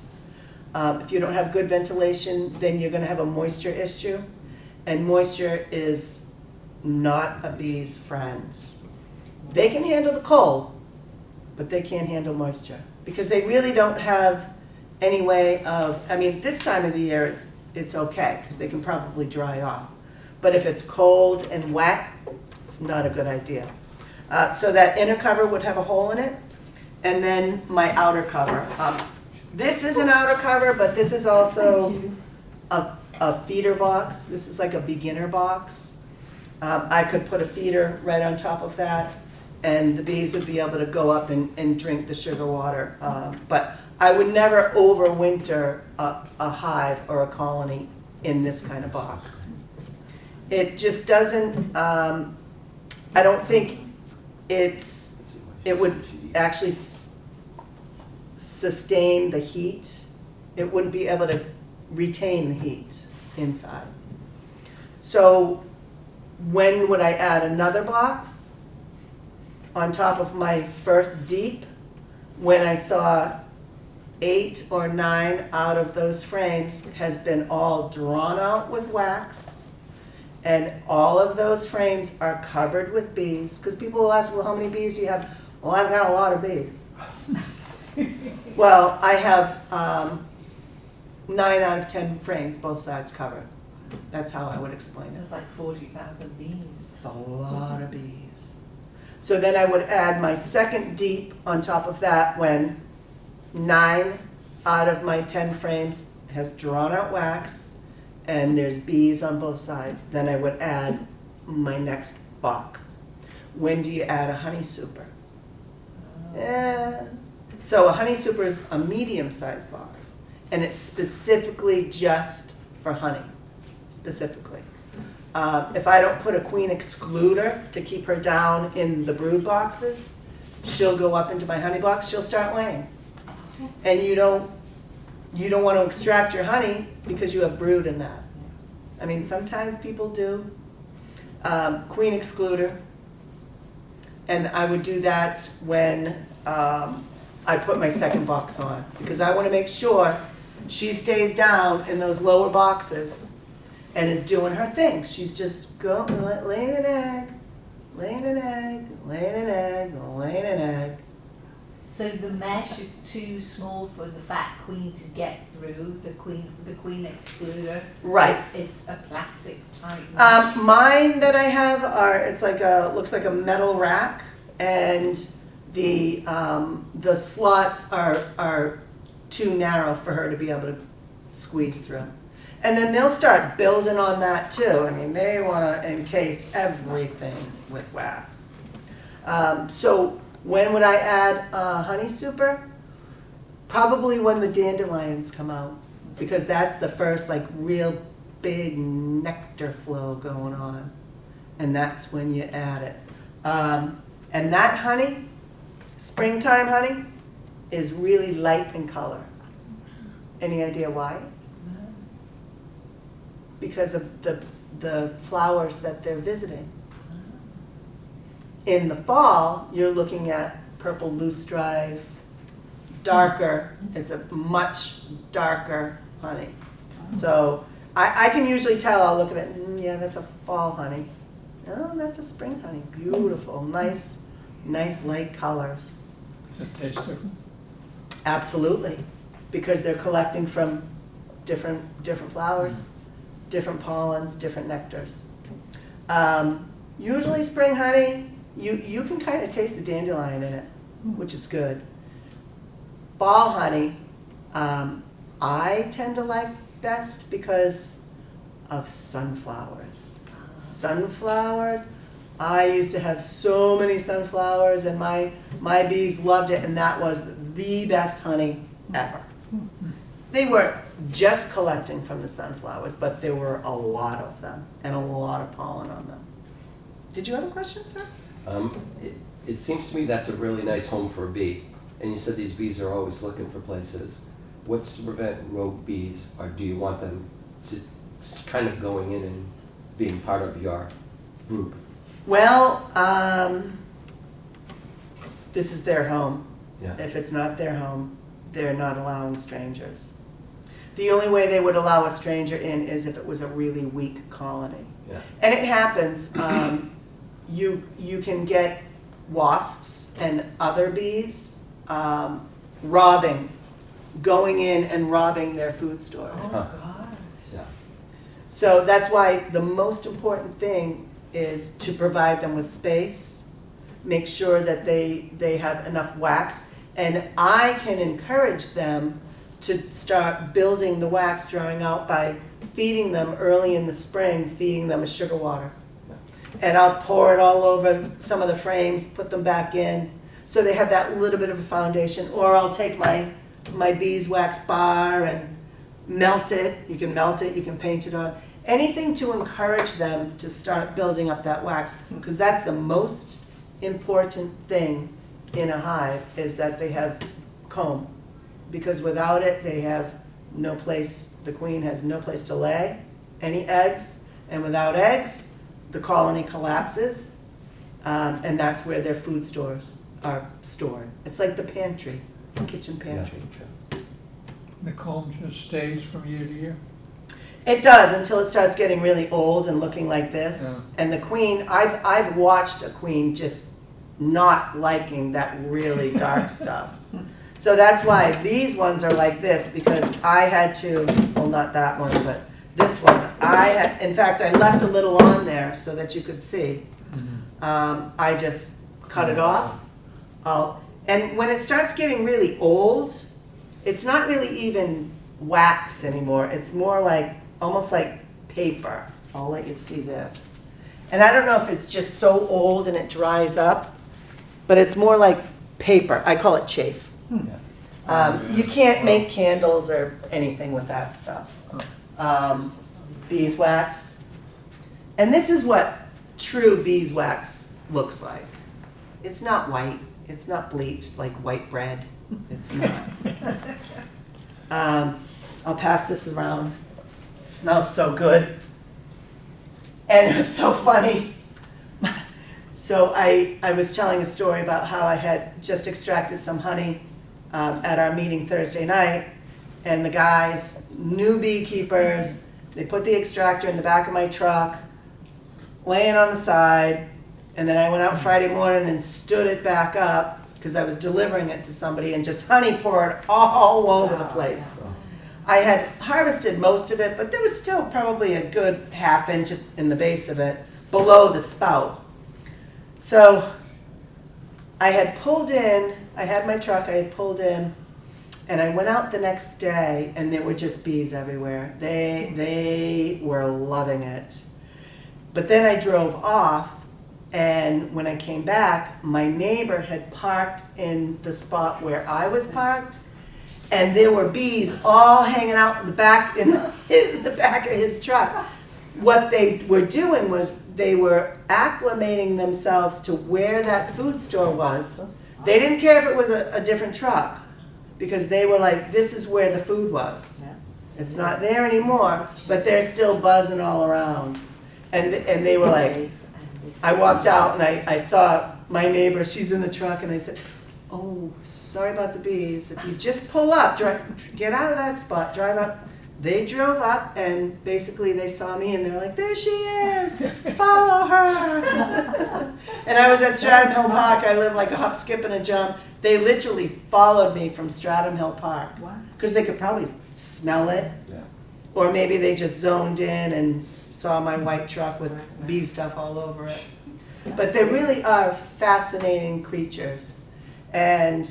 B: If you don't have good ventilation, then you're going to have a moisture issue, and moisture is not a bee's friend. They can handle the cold, but they can't handle moisture, because they really don't have any way of, I mean, this time of the year it's okay, because they can probably dry off. But if it's cold and wet, it's not a good idea. So that inner cover would have a hole in it, and then my outer cover. This is an outer cover, but this is also a feeder box. This is like a beginner box. I could put a feeder right on top of that, and the bees would be able to go up and drink the sugar water. But I would never overwinter a hive or a colony in this kind of box. It just doesn't, I don't think it would actually sustain the heat. It wouldn't be able to retain the heat inside. So when would I add another box on top of my first deep? When I saw 8 or 9 out of those frames has been all drawn out with wax. And all of those frames are covered with bees. Because people will ask, well, how many bees do you have? Well, I've got a lot of bees. Well, I have 9 out of 10 frames, both sides covered. That's how I would explain it.
C: There's like 40,000 bees.
B: It's a lot of bees. So then I would add my second deep on top of that when 9 out of my 10 frames has drawn out wax and there's bees on both sides. Then I would add my next box. When do you add a honey super? So a honey super is a medium-sized box, and it's specifically just for honey, specifically. If I don't put a queen excluder to keep her down in the brood boxes, she'll go up into my honey box, she'll start laying. And you don't want to extract your honey because you have brood in that. I mean, sometimes people do. Queen excluder. And I would do that when I put my second box on, because I want to make sure she stays down in those lower boxes and is doing her thing. She's just laying an egg, laying an egg, laying an egg, laying an egg.
C: So the mesh is too small for the fat queen to get through, the queen excluder?
B: Right.
C: It's a plastic type mesh?
B: Mine that I have looks like a metal rack, and the slots are too narrow for her to be able to squeeze through. And then they'll start building on that too. I mean, they want to encase everything with wax. So when would I add honey super? Probably when the dandelions come out, because that's the first like real big nectar flow going on, and that's when you add it. And that honey, springtime honey, is really light in color. Any idea why? Because of the flowers that they're visiting. In the fall, you're looking at purple loosestrife, darker. It's a much darker honey. So I can usually tell, I'll look at it, yeah, that's a fall honey. Oh, that's a spring honey. Beautiful, nice light colors.
D: Does it taste different?
B: Absolutely, because they're collecting from different flowers, different pollens, different nectars. Usually spring honey, you can kind of taste the dandelion in it, which is good. Fall honey, I tend to like best because of sunflowers. Sunflowers, I used to have so many sunflowers, and my bees loved it, and that was the best honey ever. They weren't just collecting from the sunflowers, but there were a lot of them and a lot of pollen on them. Did you have a question, sir?
I: It seems to me that's a really nice home for a bee. And you said these bees are always looking for places. What's to prevent rogue bees, or do you want them to kind of going in and being part of your group?
B: Well, this is their home.
I: Yeah.
B: If it's not their home, they're not allowing strangers. The only way they would allow a stranger in is if it was a really weak colony.
I: Yeah.
B: And it happens. You can get wasps and other bees going in and robbing their food stores.
C: Oh, gosh.
I: Yeah.
B: So that's why the most important thing is to provide them with space, make sure that they have enough wax, and I can encourage them to start building the wax drawing out by feeding them early in the spring, feeding them a sugar water. And I'll pour it all over some of the frames, put them back in, so they have that little bit of a foundation. Or I'll take my beeswax bar and melt it. You can melt it, you can paint it on. Anything to encourage them to start building up that wax, because that's the most important thing in a hive, is that they have comb. Because without it, they have no place, the queen has no place to lay any eggs, and without eggs, the colony collapses, and that's where their food stores are stored. It's like the pantry, the kitchen pantry.
I: Yeah.
D: The comb just stays from year to year?
B: It does until it starts getting really old and looking like this. And the queen, I've watched a queen just not liking that really dark stuff. So that's why these ones are like this, because I had to, well, not that one, but this one, in fact, I left a little on there so that you could see. I just cut it off. And when it starts getting really old, it's not really even wax anymore. It's more like, almost like paper. I'll let you see this. And I don't know if it's just so old and it dries up, but it's more like paper. I call it chafe. You can't make candles or anything with that stuff. Beeswax. And this is what true beeswax looks like. It's not white. It's not bleached like white bread. It's not. I'll pass this around. It smells so good. And it was so funny. So I was telling a story about how I had just extracted some honey at our meeting Thursday night, and the guys, new beekeepers, they put the extractor in the back of my truck, laying on the side, and then I went out Friday morning and stood it back up because I was delivering it to somebody, and just honey poured all over the place. I had harvested most of it, but there was still probably a good ½ inch in the base of it below the spout. So I had pulled in, I had my truck, I had pulled in, and I went out the next day, and there were just bees everywhere. They were loving it. But then I drove off, and when I came back, my neighbor had parked in the spot where I was parked, and there were bees all hanging out in the back, in the back of his truck. What they were doing was they were acclimating themselves to where that food store was. They didn't care if it was a different truck, because they were like, this is where the food was. It's not there anymore, but they're still buzzing all around. And they were like, I walked out and I saw my neighbor, she's in the truck, and I said, oh, sorry about the bees. If you just pull up, get out of that spot, drive up. They drove up, and basically they saw me, and they're like, there she is, follow her. And I was at Stratham Hill Park. I live like a hop, skip, and a jump. They literally followed me from Stratham Hill Park, because they could probably smell it. Or maybe they just zoned in and saw my white truck with bee stuff all over it. But they really are fascinating creatures. And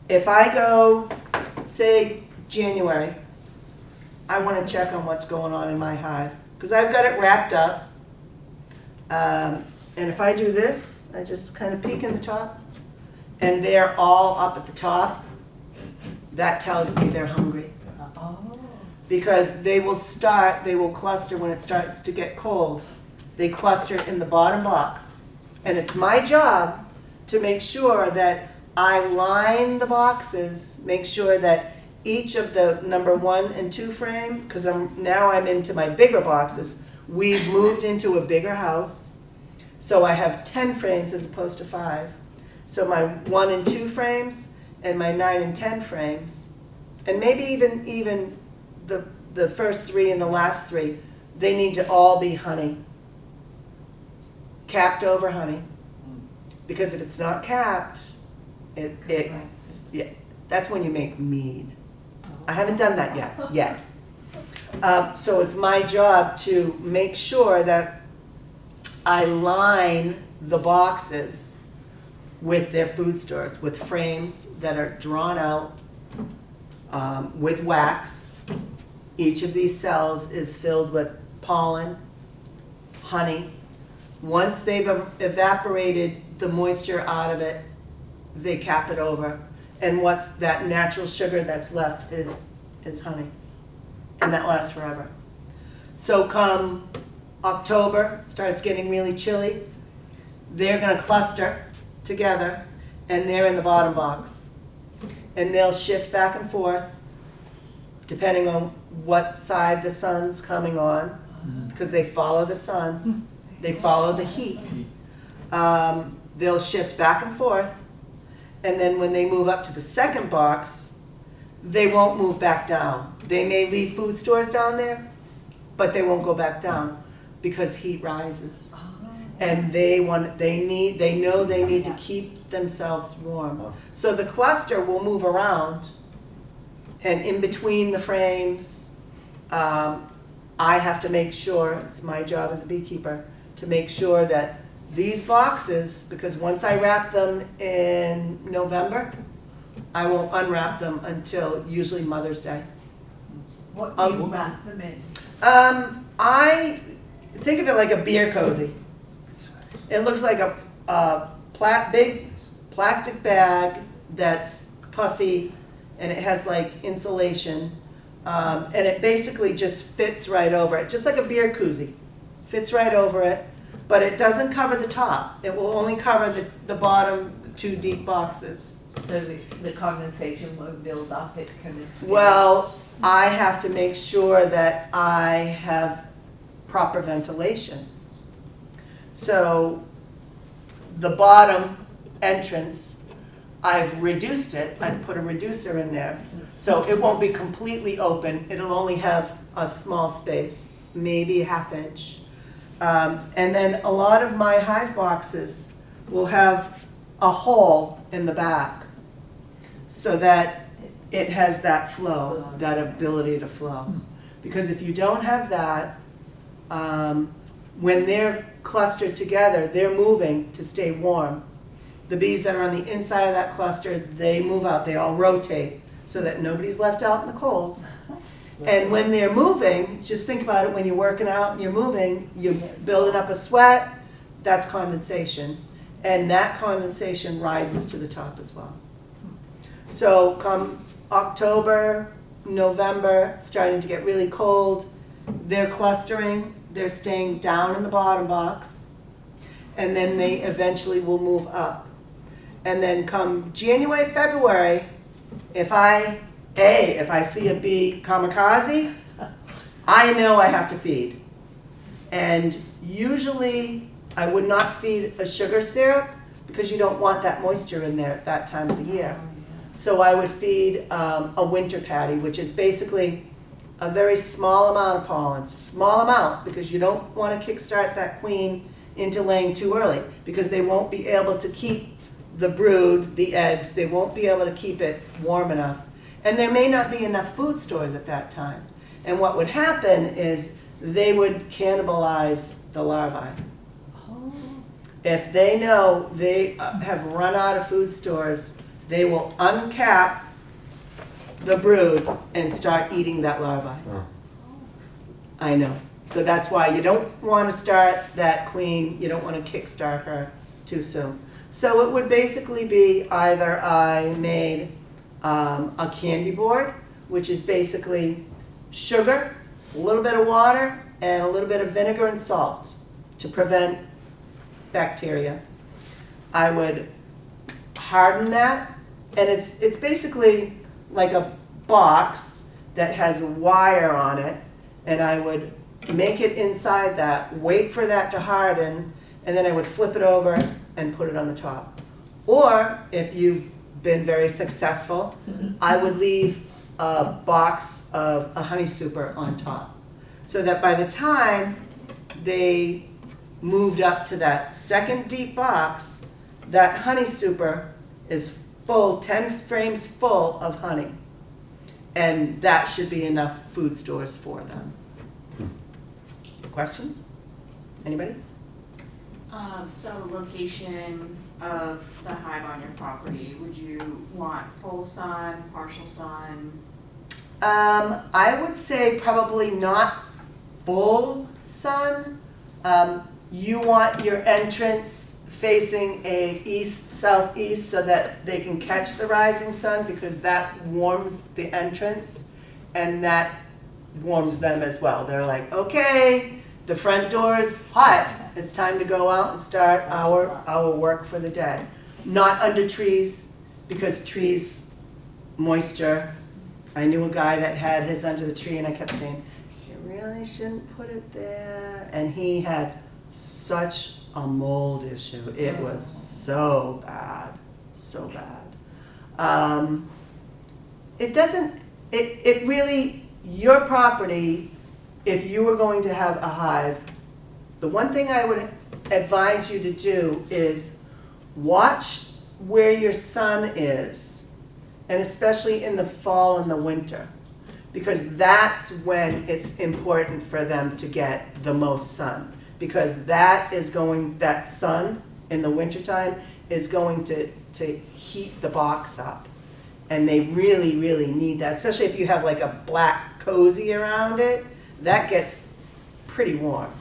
B: if I go, say, January, I want to check on what's going on in my hive, because I've got it wrapped up. And if I do this, I just kind of peek in the top, and they're all up at the top, that tells me they're hungry. Because they will cluster when it starts to get cold. They cluster in the bottom box. And it's my job to make sure that I line the boxes, make sure that each of the number 1 and 2 frame, because now I'm into my bigger boxes. We've moved into a bigger house, so I have 10 frames as opposed to 5. So my 1 and 2 frames and my 9 and 10 frames, and maybe even the first 3 and the last 3, they need to all be honey, capped over honey, because if it's not capped, that's when you make mead. I haven't done that yet. So it's my job to make sure that I line the boxes with their food stores, with frames that are drawn out with wax. Each of these cells is filled with pollen, honey. Once they've evaporated the moisture out of it, they cap it over. And what's that natural sugar that's left is honey. And that lasts forever. So come October, starts getting really chilly, they're going to cluster together, and they're in the bottom box. And they'll shift back and forth depending on what side the sun's coming on, because they follow the sun, they follow the heat. They'll shift back and forth, and then when they move up to the second box, they won't move back down. They may leave food stores down there, but they won't go back down because heat rises. And they know they need to keep themselves warm.
I: Oh.
B: So the cluster will move around, and in between the frames, I have to make sure, it's my job as a beekeeper, to make sure that these boxes, because once I wrap them in November, I won't unwrap them until usually Mother's Day.
C: What do you wrap them in?
B: I think of it like a beer cozy. It looks like a big plastic bag that's puffy, and it has like insulation, and it basically just fits right over it, just like a beer koozie. Fits right over it, but it doesn't cover the top. It will only cover the bottom 2 deep boxes.
C: So the condensation won't build up, it can escape?
B: Well, I have to make sure that I have proper ventilation. So the bottom entrance, I've reduced it. I've put a reducer in there. So it won't be completely open. It'll only have a small space, maybe a ½ inch. And then a lot of my hive boxes will have a hole in the back so that it has that flow, that ability to flow. Because if you don't have that, when they're clustered together, they're moving to stay warm. The bees that are on the inside of that cluster, they move out, they all rotate so that nobody's left out in the cold. And when they're moving, just think about it, when you're working out and you're moving, you're building up a sweat, that's condensation. And that condensation rises to the top as well. So come October, November, starting to get really cold, they're clustering, they're staying down in the bottom box, and then they eventually will move up. And then come January, February, if I see a bee kamikaze, I know I have to feed. And usually I would not feed a sugar syrup because you don't want that moisture in there at that time of the year. So I would feed a winter patty, which is basically a very small amount of pollen. Small amount, because you don't want to kickstart that queen into laying too early, because they won't be able to keep the brood, the eggs, they won't be able to keep it warm enough. And there may not be enough food stores at that time. And what would happen is they would cannibalize the larvae. If they know they have run out of food stores, they will uncap the brood and start eating that larvae.
I: Oh.
B: I know. So that's why you don't want to start that queen, you don't want to kickstart her too soon. So it would basically be either I made a candy board, which is basically sugar, a little bit of water, and a little bit of vinegar and salt to prevent bacteria. I would harden that, and it's basically like a box that has a wire on it, and I would make it inside that, wait for that to harden, and then I would flip it over and put it on the top. Or if you've been very successful, I would leave a box of a honey super on top, so that by the time they moved up to that second deep box, that honey super is full, 10 frames full of honey. And that should be enough food stores for them. Questions? Anybody?
H: So location of the hive on your property, would you want full sun, partial sun?
B: I would say probably not full sun. You want your entrance facing a east-southeast so that they can catch the rising sun, because that warms the entrance and that warms them as well. They're like, okay, the front door's hot. It's time to go out and start our work for the day. Not under trees, because trees, moisture. I knew a guy that had his under the tree, and I kept saying, you really shouldn't put it there. And he had such a mold issue. It was so bad, so bad. it doesn't, it really, your property, if you were going to have a hive, the one thing I would advise you to do is watch where your sun is, and especially in the fall and the winter, because that's when it's important for them to get the most sun, because that sun in the wintertime is going to heat the box up. And they really, really need that, especially if you have like a black cozy around it, that gets pretty warm.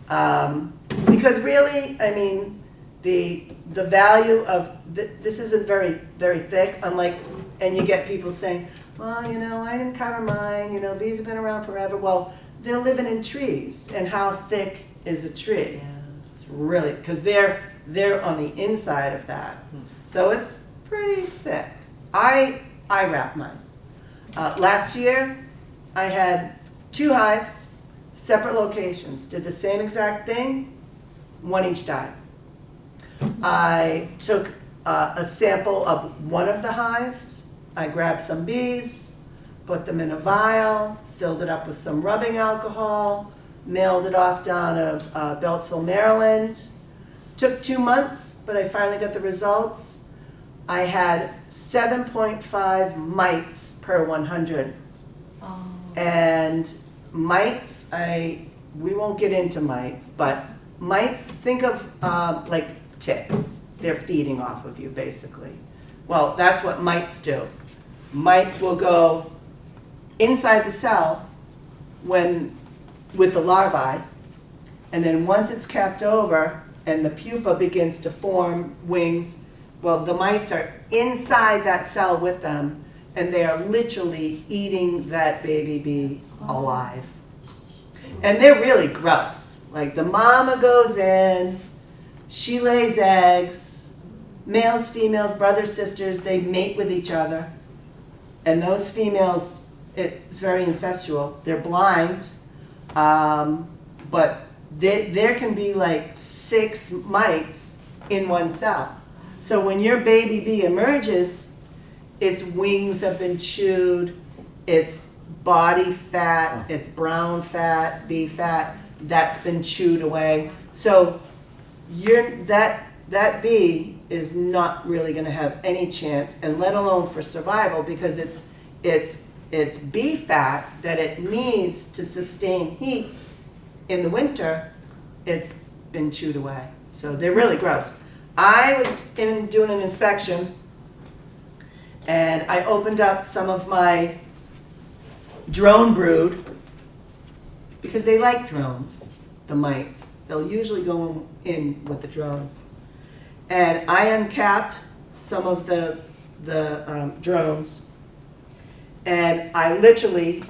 B: Because really, I mean, the value of, this isn't very, very thick, unlike, and you get people saying, well, you know, I didn't cover mine, you know, bees have been around forever. Well, they're living in trees, and how thick is a tree? It's really, because they're on the inside of that. So it's pretty thick. I wrap mine. Last year, I had 2 hives, separate locations, did the same exact thing, 1 each died. I took a sample of one of the hives, I grabbed some bees, put them in a vial, filled it up with some rubbing alcohol, mailed it off down to Beltsville, Maryland. Took 2 months, but I finally got the results. I had 7.5 mites per 100.
F: Oh.
B: And mites, we won't get into mites, but mites, think of like ticks. They're feeding off of you, basically. Well, that's what mites do. Mites will go inside the cell with the larvae, and then once it's capped over and the pupa begins to form wings, well, the mites are inside that cell with them, and they are literally eating that baby bee alive. And they're really gross. Like, the mama goes in, she lays eggs, males, females, brothers, sisters, they mate with each other. And those females, it's very incestual. They're blind, but there can be like 6 mites in one cell. So when your baby bee emerges, its wings have been chewed, its body fat, its brown fat, bee fat, that's been chewed away. So that bee is not really going to have any chance, and let alone for survival, because it's bee fat that it needs to sustain heat in the winter, it's been chewed away. So they're really gross. I was doing an inspection, and I opened up some of my drone brood, because they like drones, the mites. They'll usually go in with the drones. And I uncapped some of the drones, and I literally,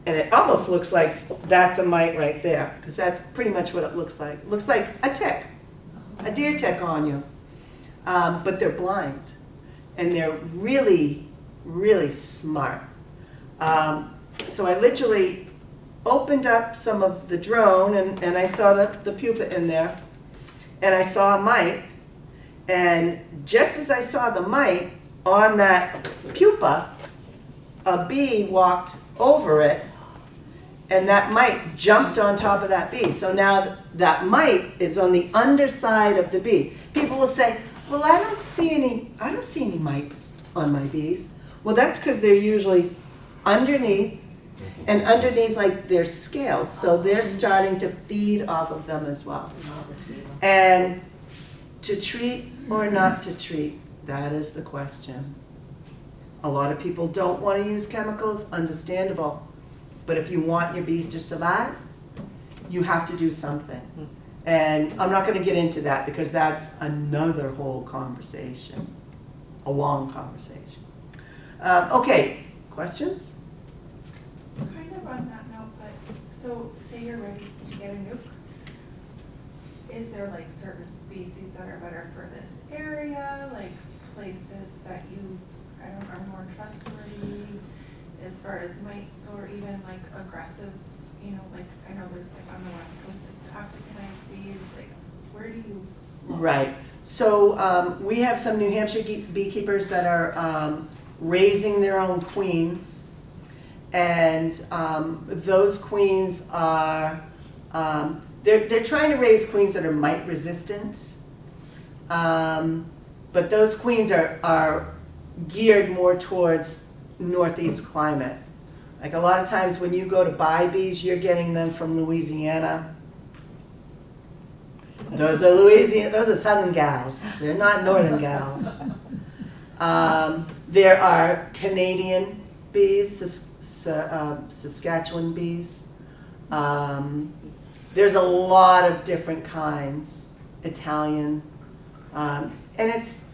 B: and it almost looks like that's a mite right there, because that's pretty much what it looks like. It looks like a tick, a deer tick on you. But they're blind, and they're really, really smart. So I literally opened up some of the drone, and I saw the pupa in there, and I saw a mite, and just as I saw the mite on that pupa, a bee walked over it, and that mite jumped on top of that bee. So now that mite is on the underside of the bee. People will say, well, I don't see any mites on my bees. Well, that's because they're usually underneath, and underneath like their scales, so they're starting to feed off of them as well. And to treat or not to treat, that is the question. A lot of people don't want to use chemicals, understandable. But if you want your bees to survive, you have to do something. And I'm not going to get into that, because that's another whole conversation, a long conversation. Okay, questions?
H: Kind of on that note, but, so say you're ready to get a nuke, is there like certain species that are better for this area, like places that you, I don't know, are more trustworthy as far as mites, or even like aggressive, you know, like I know there's like on the west coast, like the Africanized bees, like where do you look?
B: Right. So we have some New Hampshire beekeepers that are raising their own queens. And those queens are, they're trying to raise queens that are mite resistant. But those queens are geared more towards northeast climate. Like a lot of times when you go to buy bees, you're getting them from Louisiana. Those are southern gals. They're not northern gals. There are Canadian bees, Saskatchewan bees. There's a lot of different kinds, Italian. And it's,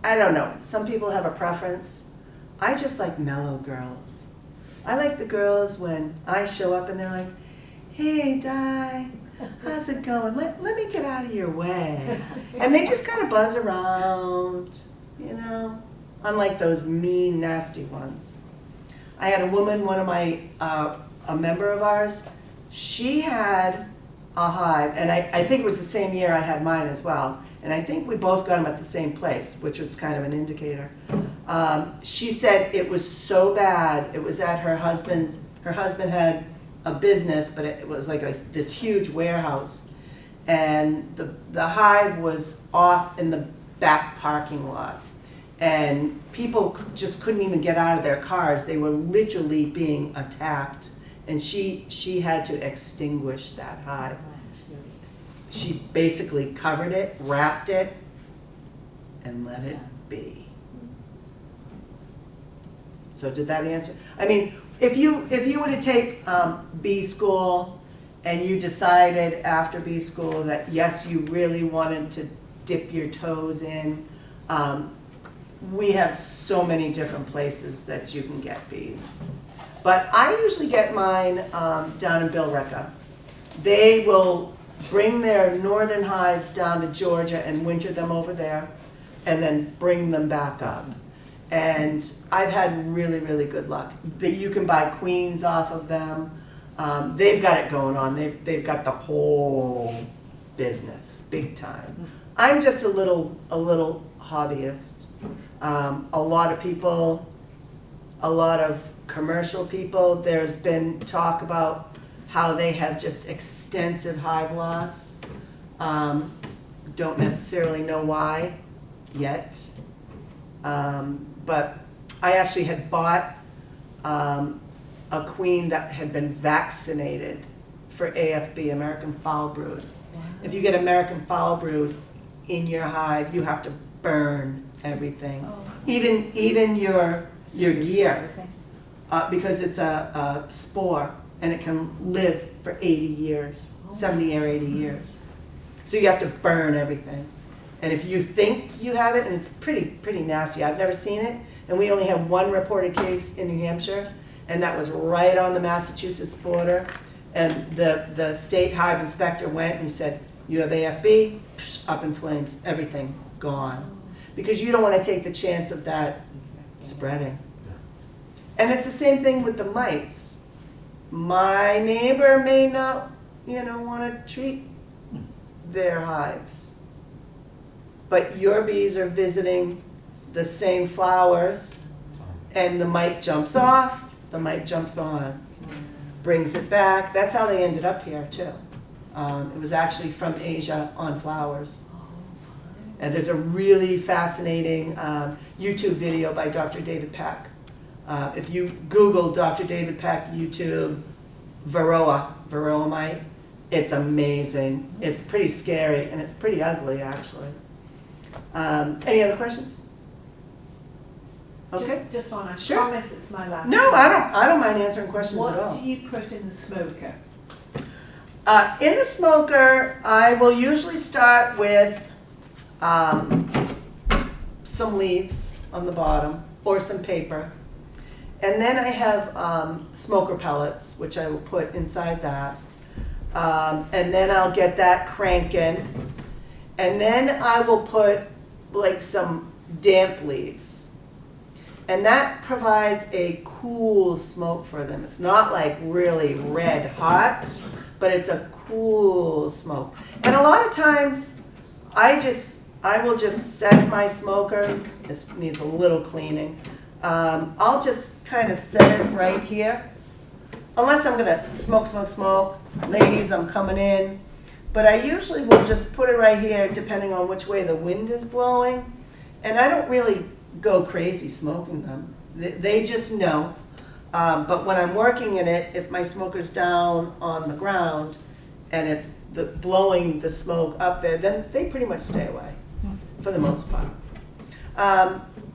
B: I don't know, some people have a preference. I just like mellow girls. I like the girls when I show up and they're like, hey, Di, how's it going? Let me get out of your way. And they just kind of buzz around, you know, unlike those mean, nasty ones. I had a woman, one of my, a member of ours, she had a hive, and I think it was the same year I had mine as well. And I think we both got them at the same place, which was kind of an indicator. She said it was so bad, it was at her husband had a business, but it was like this huge warehouse. And the hive was off in the back parking lot. And people just couldn't even get out of their cars. They were literally being attacked. And she had to extinguish that hive. She basically covered it, wrapped it, and let it be. So did that answer? I mean, if you were to take bee school and you decided after bee school that yes, you really wanted to dip your toes in, we have so many different places that you can get bees. But I usually get mine down in Billerica. They will bring their northern hives down to Georgia and winter them over there, and then bring them back up. And I've had really, really good luck. You can buy queens off of them. They've got it going on. They've got the whole business, big time. I'm just a little hobbyist. A lot of people, a lot of commercial people, there's been talk about how they have just extensive hive loss. Don't necessarily know why yet. But I actually had bought a queen that had been vaccinated for AFB, American Foul Brood. Wow. If you get American Foul Brood in your hive, you have to burn everything, even your gear, because it's a spore and it can live for 80 years, 70 or 80 years. So you have to burn everything. And if you think you have it, and it's pretty nasty, I've never seen it, and we only have one reported case in New Hampshire, and that was right on the Massachusetts border. And the state hive inspector went and he said, you have AFB, up in flames, everything gone. Because you don't want to take the chance of that spreading. And it's the same thing with the mites. My neighbor may not, want to treat their hives. But your bees are visiting the same flowers, and the mite jumps off, the mite jumps on, brings it back. That's how they ended up here too. It was actually from Asia on flowers. And there's a really fascinating YouTube video by Dr. David Peck. If you Google Dr. David Peck YouTube Varroa mite, it's amazing. It's pretty scary and it's pretty ugly actually. Any other questions? Okay.
C: Just want to
B: Sure.
C: promise it's my last.
B: No, I don't mind answering questions at all.
C: What do you put in the smoker?
B: In the smoker, I will usually start with some leaves on the bottom or some paper. And then I have smoker pellets, which I will put inside that. And then I'll get that cranking. And then I will put like some damp leaves. And that provides a cool smoke for them. It's not like really red hot, but it's a cool smoke. And a lot of times I just I will just set my smoker. This needs a little cleaning. I'll just kind of set it right here. Unless I'm gonna smoke, smoke, smoke. Ladies, I'm coming in. But I usually will just put it right here depending on which way the wind is blowing. And I don't really go crazy smoking them. They just know. But when I'm working in it, if my smoker's down on the ground and it's blowing the smoke up there, then they pretty much stay away for the most part.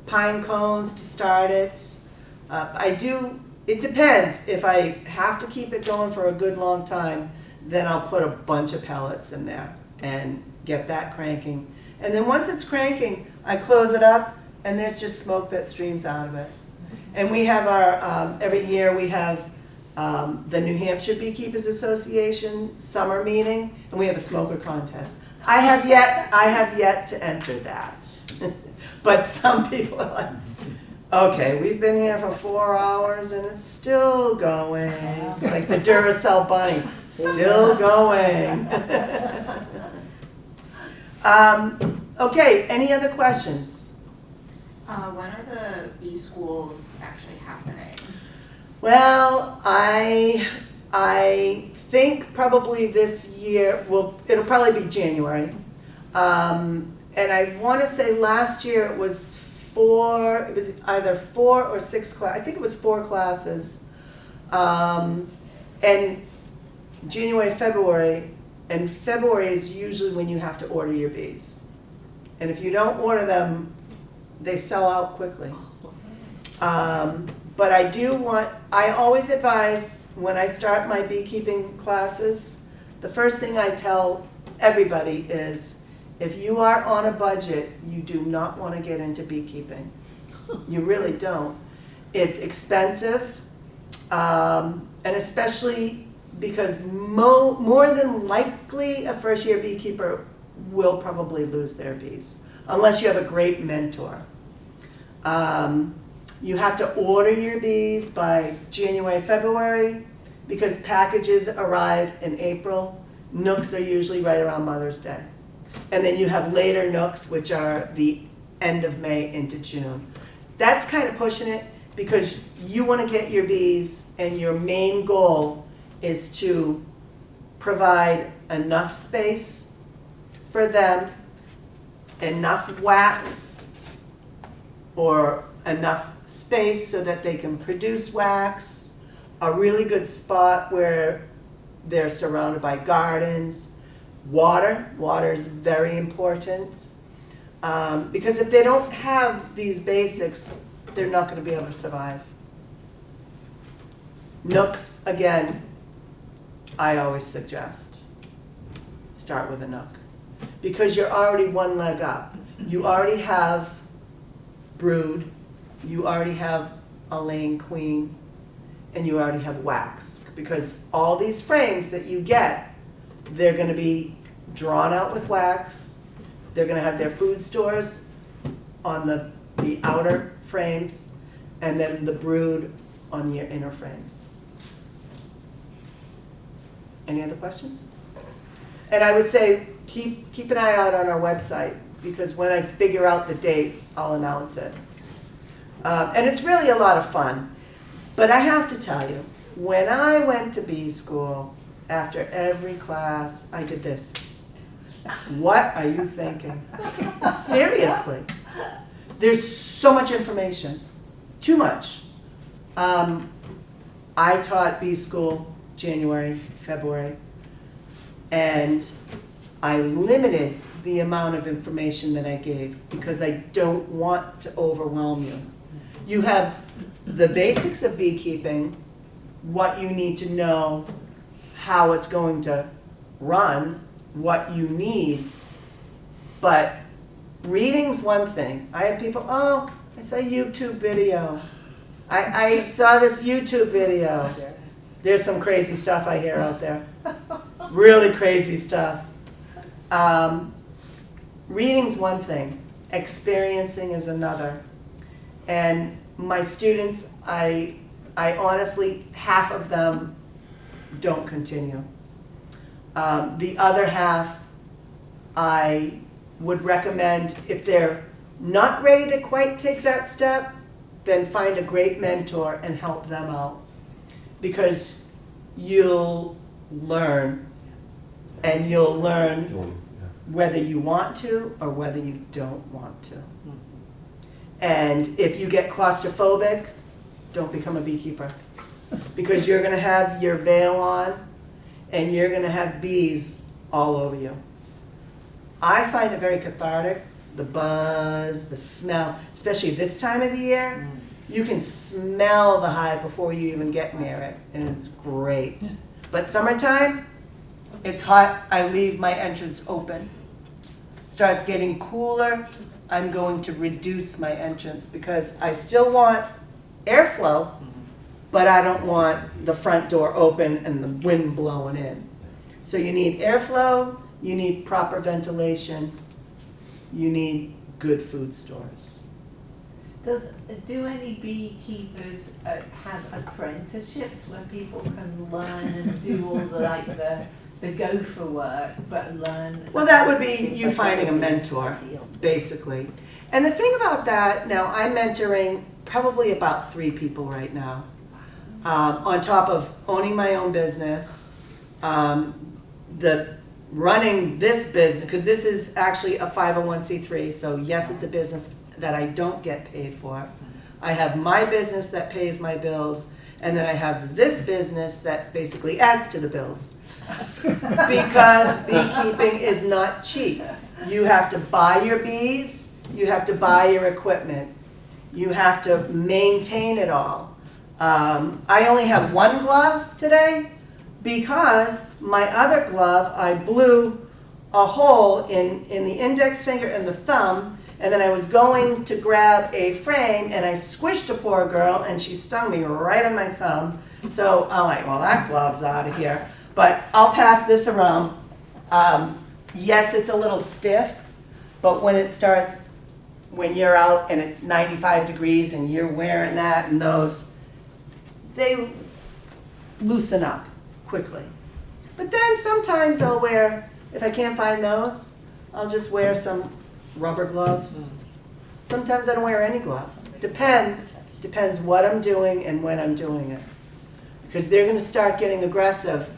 B: Pine cones to start it. It depends. If I have to keep it going for a good long time, then I'll put a bunch of pellets in there and get that cranking. And then once it's cranking, I close it up and there's just smoke that streams out of it. And we have our, every year we have the New Hampshire Beekeepers Association summer meeting, and we have a smoker contest. I have yet to enter that. But some people are like, okay, we've been here for 4 hours and it's still going. It's like the Duracell bunny, still going. Okay, any other questions?
J: When are the bee schools actually happening?
B: Well, I think probably this year, it'll probably be January. And I want to say last year it was either 4 or 6 classes. I think it was 4 classes. And January, February, and February is usually when you have to order your bees. And if you don't order them, they sell out quickly. But I always advise when I start my beekeeping classes, the first thing I tell everybody is, if you are on a budget, you do not want to get into beekeeping. You really don't. It's expensive, and especially because more than likely a first-year beekeeper will probably lose their bees, unless you have a great mentor. You have to order your bees by January, February, because packages arrive in April. Nooks are usually right around Mother's Day. And then you have later nooks, which are the end of May into June. That's kind of pushing it because you want to get your bees, and your main goal is to provide enough space for them, enough wax, or enough space so that they can produce wax, a really good spot where they're surrounded by gardens, water is very important, because if they don't have these basics, they're not going to be able to survive. Nooks, again, I always suggest start with a nook, because you're already one leg up. You already have brood, you already have a laying queen, and you already have wax, because all these frames that you get, they're going to be drawn out with wax. They're going to have their food stores on the outer frames, and then the brood on your inner frames. Any other questions? And I would say keep an eye out on our website, because when I figure out the dates, I'll announce it. And it's really a lot of fun. But I have to tell you, when I went to bee school, after every class, I did this. What are you thinking? Seriously. There's so much information. Too much. I taught bee school January, February, and I limited the amount of information that I gave because I don't want to overwhelm you. You have the basics of beekeeping, what you need to know, how it's going to run, what you need, but reading's one thing. I have people, oh, I saw a YouTube video. I saw this YouTube video. There's some crazy stuff I hear out there. Really crazy stuff. Reading's one thing, experiencing is another. And my students, I honestly, half of them don't continue. The other half, I would recommend, if they're not ready to quite take that step, then find a great mentor and help them out. Because you'll learn, and you'll learn whether you want to or whether you don't want to. And if you get claustrophobic, don't become a beekeeper. Because you're gonna have your veil on and you're gonna have bees all over you. I find it very cathartic, the buzz, the smell, especially this time of the year. You can smell the hive before you even get near it, and it's great. But summertime, it's hot, I leave my entrance open. Starts getting cooler, I'm going to reduce my entrance because I still want airflow, but I don't want the front door open and the wind blowing in. So you need airflow, you need proper ventilation, you need good food stores.
C: Do any beekeepers have apprenticeships where people can learn and do all the gopher work, but learn?
B: Well, that would be you finding a mentor, basically. And the thing about that, now I'm mentoring probably about 3 people right now. On top of owning my own business, running this business, because this is actually a 501c3, so yes, it's a business that I don't get paid for. I have my business that pays my bills, and then I have this business that basically adds to the bills. Because beekeeping is not cheap. You have to buy your bees, you have to buy your equipment, you have to maintain it all. I only have 1 glove today because my other glove, I blew a hole in the index finger and the thumb, and then I was going to grab a frame and I squished a poor girl and she stung me right on my thumb. So I'm like, well, that glove's out of here. But I'll pass this around. Yes, it's a little stiff, but when you're out and it's 95 degrees and you're wearing that and those, they loosen up quickly. But then sometimes I'll wear, if I can't find those, I'll just wear some rubber gloves. Sometimes I don't wear any gloves. Depends what I'm doing and when I'm doing it. Because they're going to start getting aggressive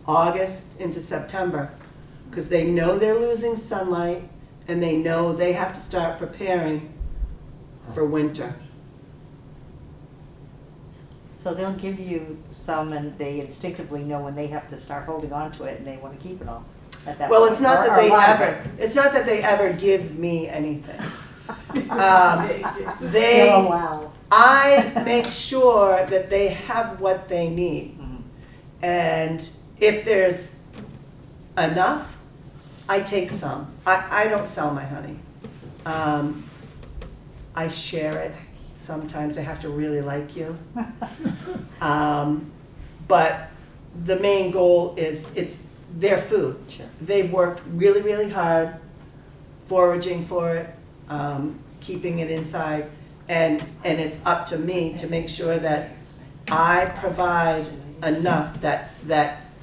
B: August into September, because they know they're losing sunlight and they know they have to start preparing for winter.
F: So they'll give you some and they instinctively know when they have to start holding on to it and they want to keep it all at that
B: Well,
F: point.
B: it's not
F: Or-
B: that
F: or
B: they
F: live
B: ever,
F: it.
B: it's not that they ever give me anything.
F: Oh,
B: They,
F: wow.
B: I make sure that they have what they need.
F: Mhm.
B: And if there's enough, I take some. I don't sell my honey. I share it. Sometimes I have to really like you. But the main goal is it's their food.
F: Sure.
B: They've worked really, really hard foraging for it, keeping it inside, and it's up to me to make sure that I provide enough, that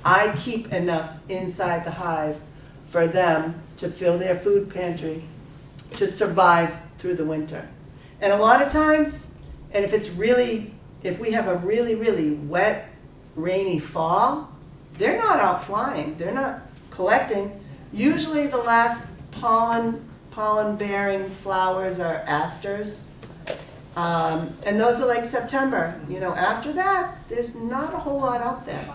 B: I keep enough inside the hive for them to fill their food pantry, to survive through the winter. And a lot of times, and if we have a really, really wet, rainy fall, they're not out flying, they're not collecting. Usually the last pollen-bearing flowers are asters, and those are like September. You know, after that, there's not a whole lot out there.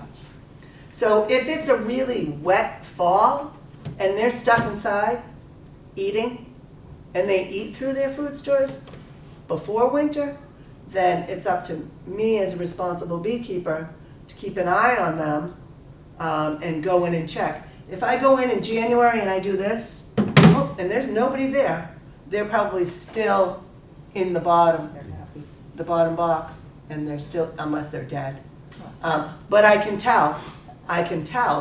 B: So if it's a really wet fall, and they're stuck inside eating, and they eat through their food stores before winter, then it's up to me as a responsible beekeeper to keep an eye on them and go in and check. If I go in January and I do this, oh, and there's nobody there, they're probably still in the bottom box, and they're still, unless they're dead. But I can tell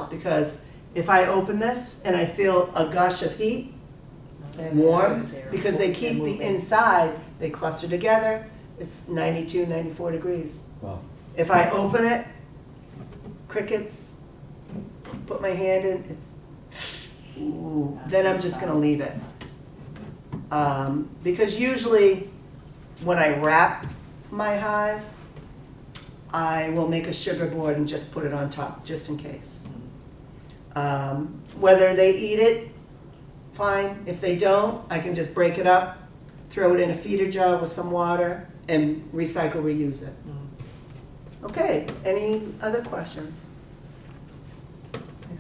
B: because if I open this and I feel a gush of heat, warm, because they keep the inside, they cluster together, it's 92, 94 degrees.
I: Wow.
B: If I open it, crickets, put my hand in, it's, ooh, then I'm just gonna leave it. Because usually when I wrap my hive, I will make a sugar board and just put it on top, just in case. Whether they eat it, fine. If they don't, I can just break it up, throw it in a feeder jar with some water, and recycle, reuse it. Okay, any other questions?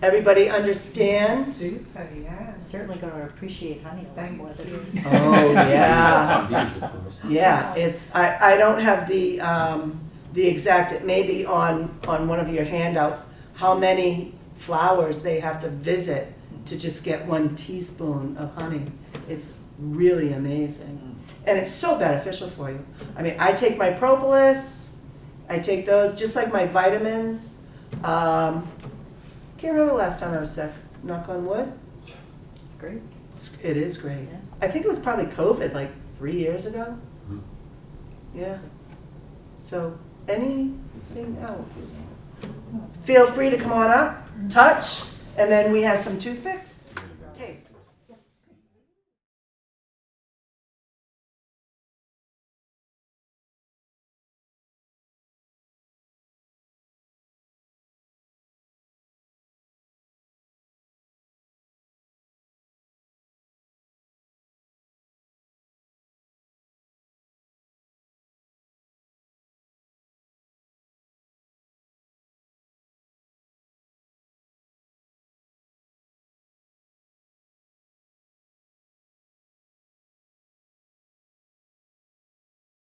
B: Everybody understand?
C: Super, yeah.
F: Certainly gonna appreciate honey a lot
C: Thank
F: more than.
C: you.
B: Oh, yeah.
I: Bees, of course.
B: Yeah, it's, I don't have the exact, it may be on one of your handouts, how many flowers they have to visit to just get 1 teaspoon of honey. It's really amazing. And it's so beneficial for you. I mean, I take my propolis, I take those, just like my vitamins. Can't remember the last time I was sick, knock on wood.
F: Great.
B: It is great.
F: Yeah.
B: I think it was probably COVID, like 3 years ago.
I: Mhm.
B: Yeah. So, anything else? Feel free to come on up, touch, and then we have some toothpicks.